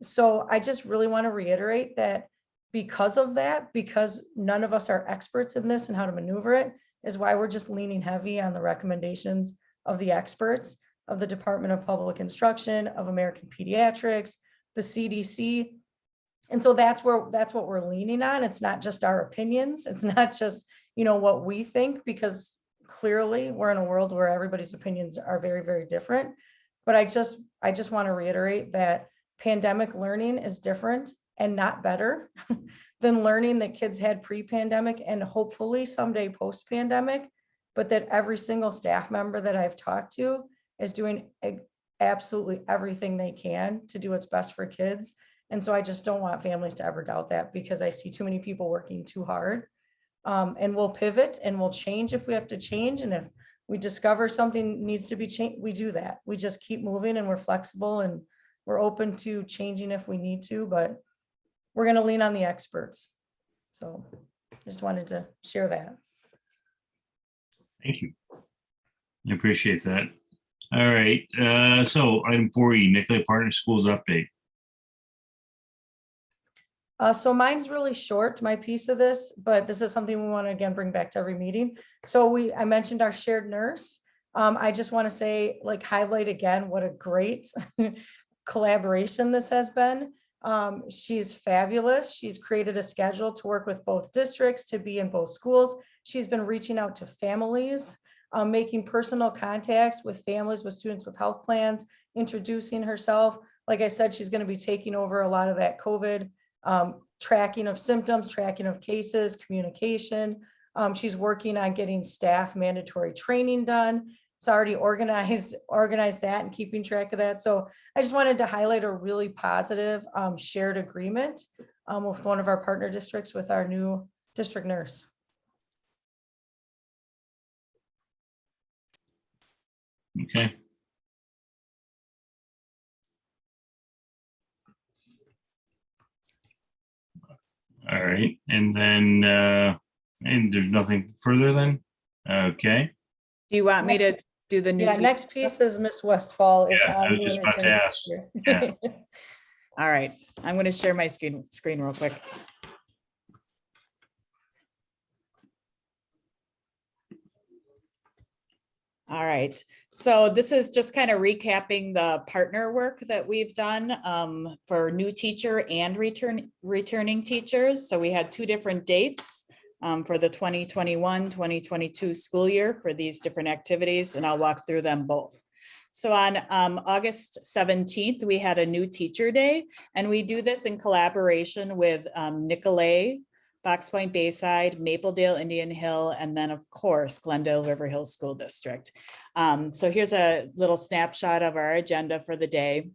So I just really want to reiterate that because of that, because none of us are experts in this and how to maneuver it, is why we're just leaning heavy on the recommendations of the experts of the Department of Public Instruction, of American Pediatrics, the CDC. And so that's what we're leaning on. It's not just our opinions. It's not just, what we think, because clearly we're in a world where everybody's opinions are very, very different. But I just want to reiterate that pandemic learning is different and not better than learning that kids had pre-pandemic and hopefully someday post-pandemic, but that every single staff member that I've talked to is doing absolutely everything they can to do what's best for kids. And so I just don't want families to ever doubt that, because I see too many people working too hard. And we'll pivot and we'll change if we have to change. And if we discover something needs to be changed, we do that. We just keep moving, and we're flexible, and we're open to changing if we need to, but we're going to lean on the experts. So I just wanted to share that. Thank you. I appreciate that. All right. So item 4E, Nicolay Partner Schools update. So mine's really short, my piece of this, but this is something we want to again bring back to every meeting. So I mentioned our shared nurse. I just want to say, highlight again what a great collaboration this has been. She's fabulous. She's created a schedule to work with both districts, to be in both schools. She's been reaching out to families, making personal contacts with families, with students with health plans, introducing herself. Like I said, she's going to be taking over a lot of that COVID tracking of symptoms, tracking of cases, communication. She's working on getting staff mandatory training done. It's already organized that and keeping track of that. So I just wanted to highlight a really positive shared agreement with one of our partner districts with our new district nurse. Okay. All right. And then, and there's nothing further then? Okay. Do you want me to do the new? Yeah, next piece is Miss Westfall. Yeah, I was just about to ask. Yeah. All right, I'm going to share my screen real quick. All right, so this is just kind of recapping the partner work that we've done for new teacher and returning teachers. So we had 2 different dates for the 2021-2022 school year for these different activities, and I'll walk through them both. So on August 17th, we had a new teacher day, and we do this in collaboration with Nicolay, Fox Point Bayside, Mapledale, Indian Hill, and then of course, Glendale-River Hill School District. So here's a little snapshot of our agenda for the day.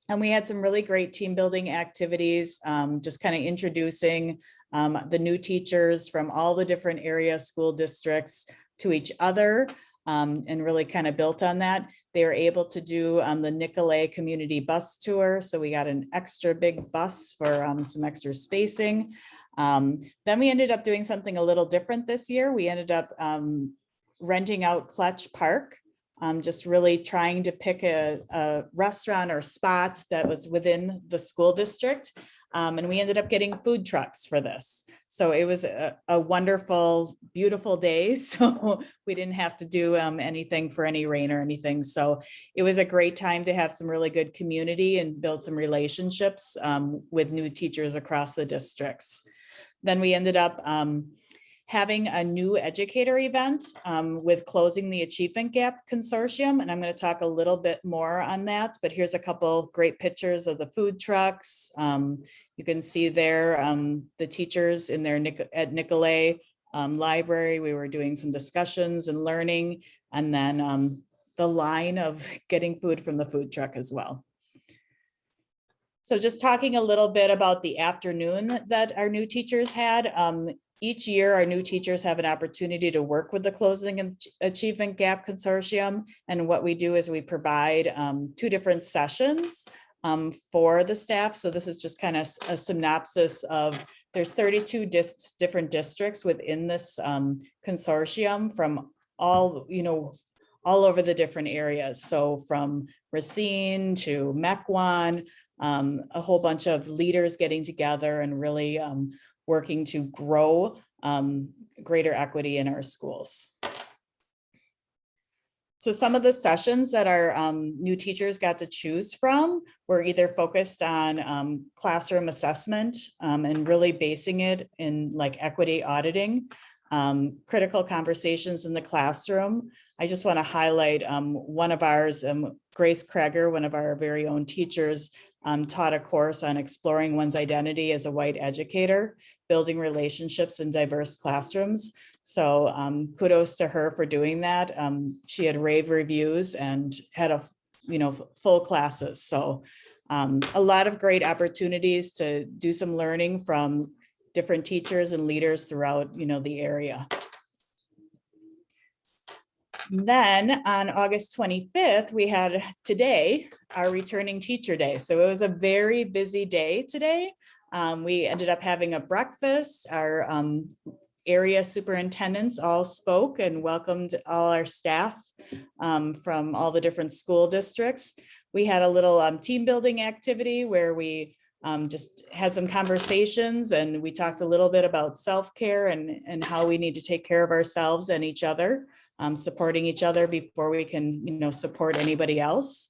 And we had some really great team building activities, just kind of introducing the new teachers from all the different area school districts to each other, and really kind of built on that. They were able to do the Nicolay community bus tour. So we got an extra big bus for some extra spacing. Then we ended up doing something a little different this year. We ended up renting out Clutch Park, just really trying to pick a restaurant or spot that was within the school district. And we ended up getting food trucks for this. So it was a wonderful, beautiful day. So we didn't have to do anything for any rain or anything. So it was a great time to have some really good community and build some relationships with new teachers across the districts. Then we ended up having a new educator event with closing the Achievement Gap Consortium. And I'm going to talk a little bit more on that, but here's a couple great pictures of the food trucks. You can see there the teachers in their at Nicolay library. We were doing some discussions and learning, and then the line of getting food from the food truck as well. So just talking a little bit about the afternoon that our new teachers had. Each year, our new teachers have an opportunity to work with the Closing Achievement Gap Consortium. And what we do is we provide 2 different sessions for the staff. So this is just kind of a synopsis of, there's 32 different districts within this consortium from all over the different areas. So from Racine to Mequon, a whole bunch of leaders getting together and really working to grow greater equity in our schools. So some of the sessions that our new teachers got to choose from were either focused on classroom assessment and really basing it in like equity auditing, critical conversations in the classroom. I just want to highlight one of ours, Grace Kreger, one of our very own teachers, taught a course on exploring one's identity as a white educator, building relationships in diverse classrooms. So kudos to her for doing that. She had rave reviews and had full classes. So a lot of great opportunities to do some learning from different teachers and leaders throughout the area. Then on August 25th, we had today our returning teacher day. So it was a very busy day today. We ended up having a breakfast. Our area superintendents all spoke and welcomed all our staff from all the different school districts. We had a little team building activity where we just had some conversations, and we talked a little bit about self-care and how we need to take care of ourselves and each other. Supporting each other before we can, support anybody else.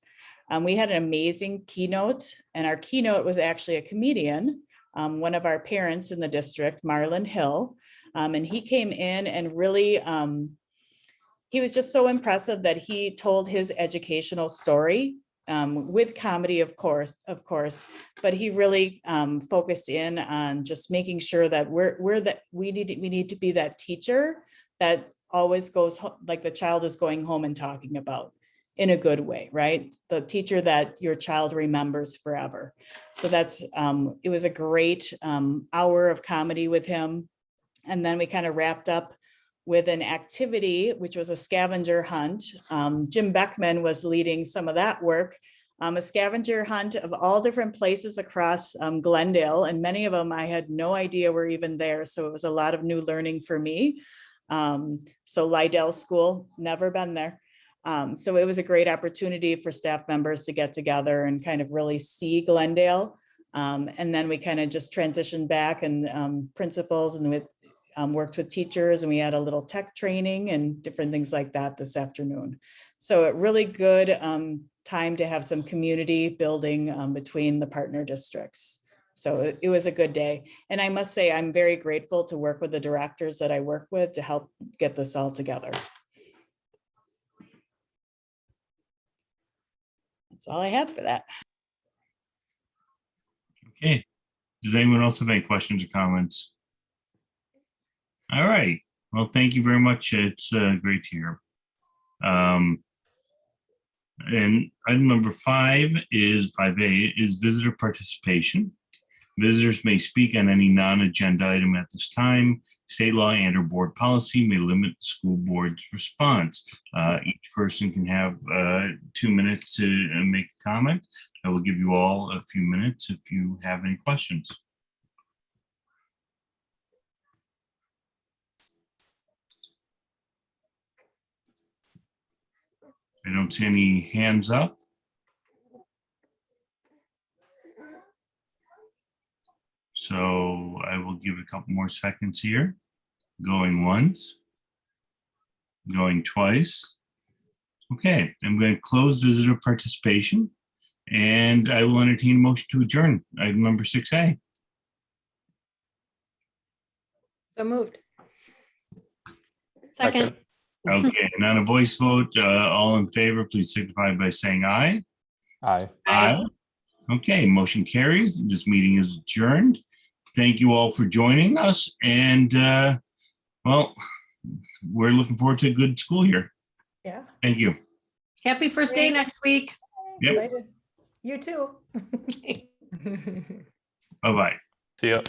We had an amazing keynote, and our keynote was actually a comedian, one of our parents in the district, Marlon Hill, and he came in and really, he was just so impressive that he told his educational story with comedy, of course, but he really focused in on just making sure that we need to be that teacher that always goes like the child is going home and talking about in a good way, right? The teacher that your child remembers forever. So that's, it was a great hour of comedy with him. And then we kind of wrapped up with an activity, which was a scavenger hunt. Jim Beckman was leading some of that work. A scavenger hunt of all different places across Glendale, and many of them I had no idea were even there. So it was a lot of new learning for me. So Lydell School, never been there. So it was a great opportunity for staff members to get together and kind of really see Glendale. And then we kind of just transitioned back, and principals and with worked with teachers, and we had a little tech training and different things like that this afternoon. So a really good time to have some community building between the partner districts. So it was a good day. And I must say, I'm very grateful to work with the directors that I work with to help get this all together. That's all I had for that. Okay. Does anyone else have any questions or comments? All right. Well, thank you very much. It's great to hear. And item number 5A is visitor participation. Visitors may speak on any non-agenda item at this time. State law and or board policy may limit the school board's response. Each person can have 2 minutes to make a comment. I will give you all a few minutes if you have any questions. I don't see any hands up. So I will give it a couple more seconds here. Going once. Going twice. Okay, I'm going to close visitor participation, and I will entertain a motion to adjourn. Item number 6A. So moved. Second. Okay, and on a voice vote, all in favor, please signify by saying aye. Aye. Aye. Okay, motion carries. This meeting is adjourned. Thank you all for joining us, and well, we're looking forward to a good school year. Yeah. Thank you. Happy first day next week. Yep. Excited. You too. Bye-bye. See ya.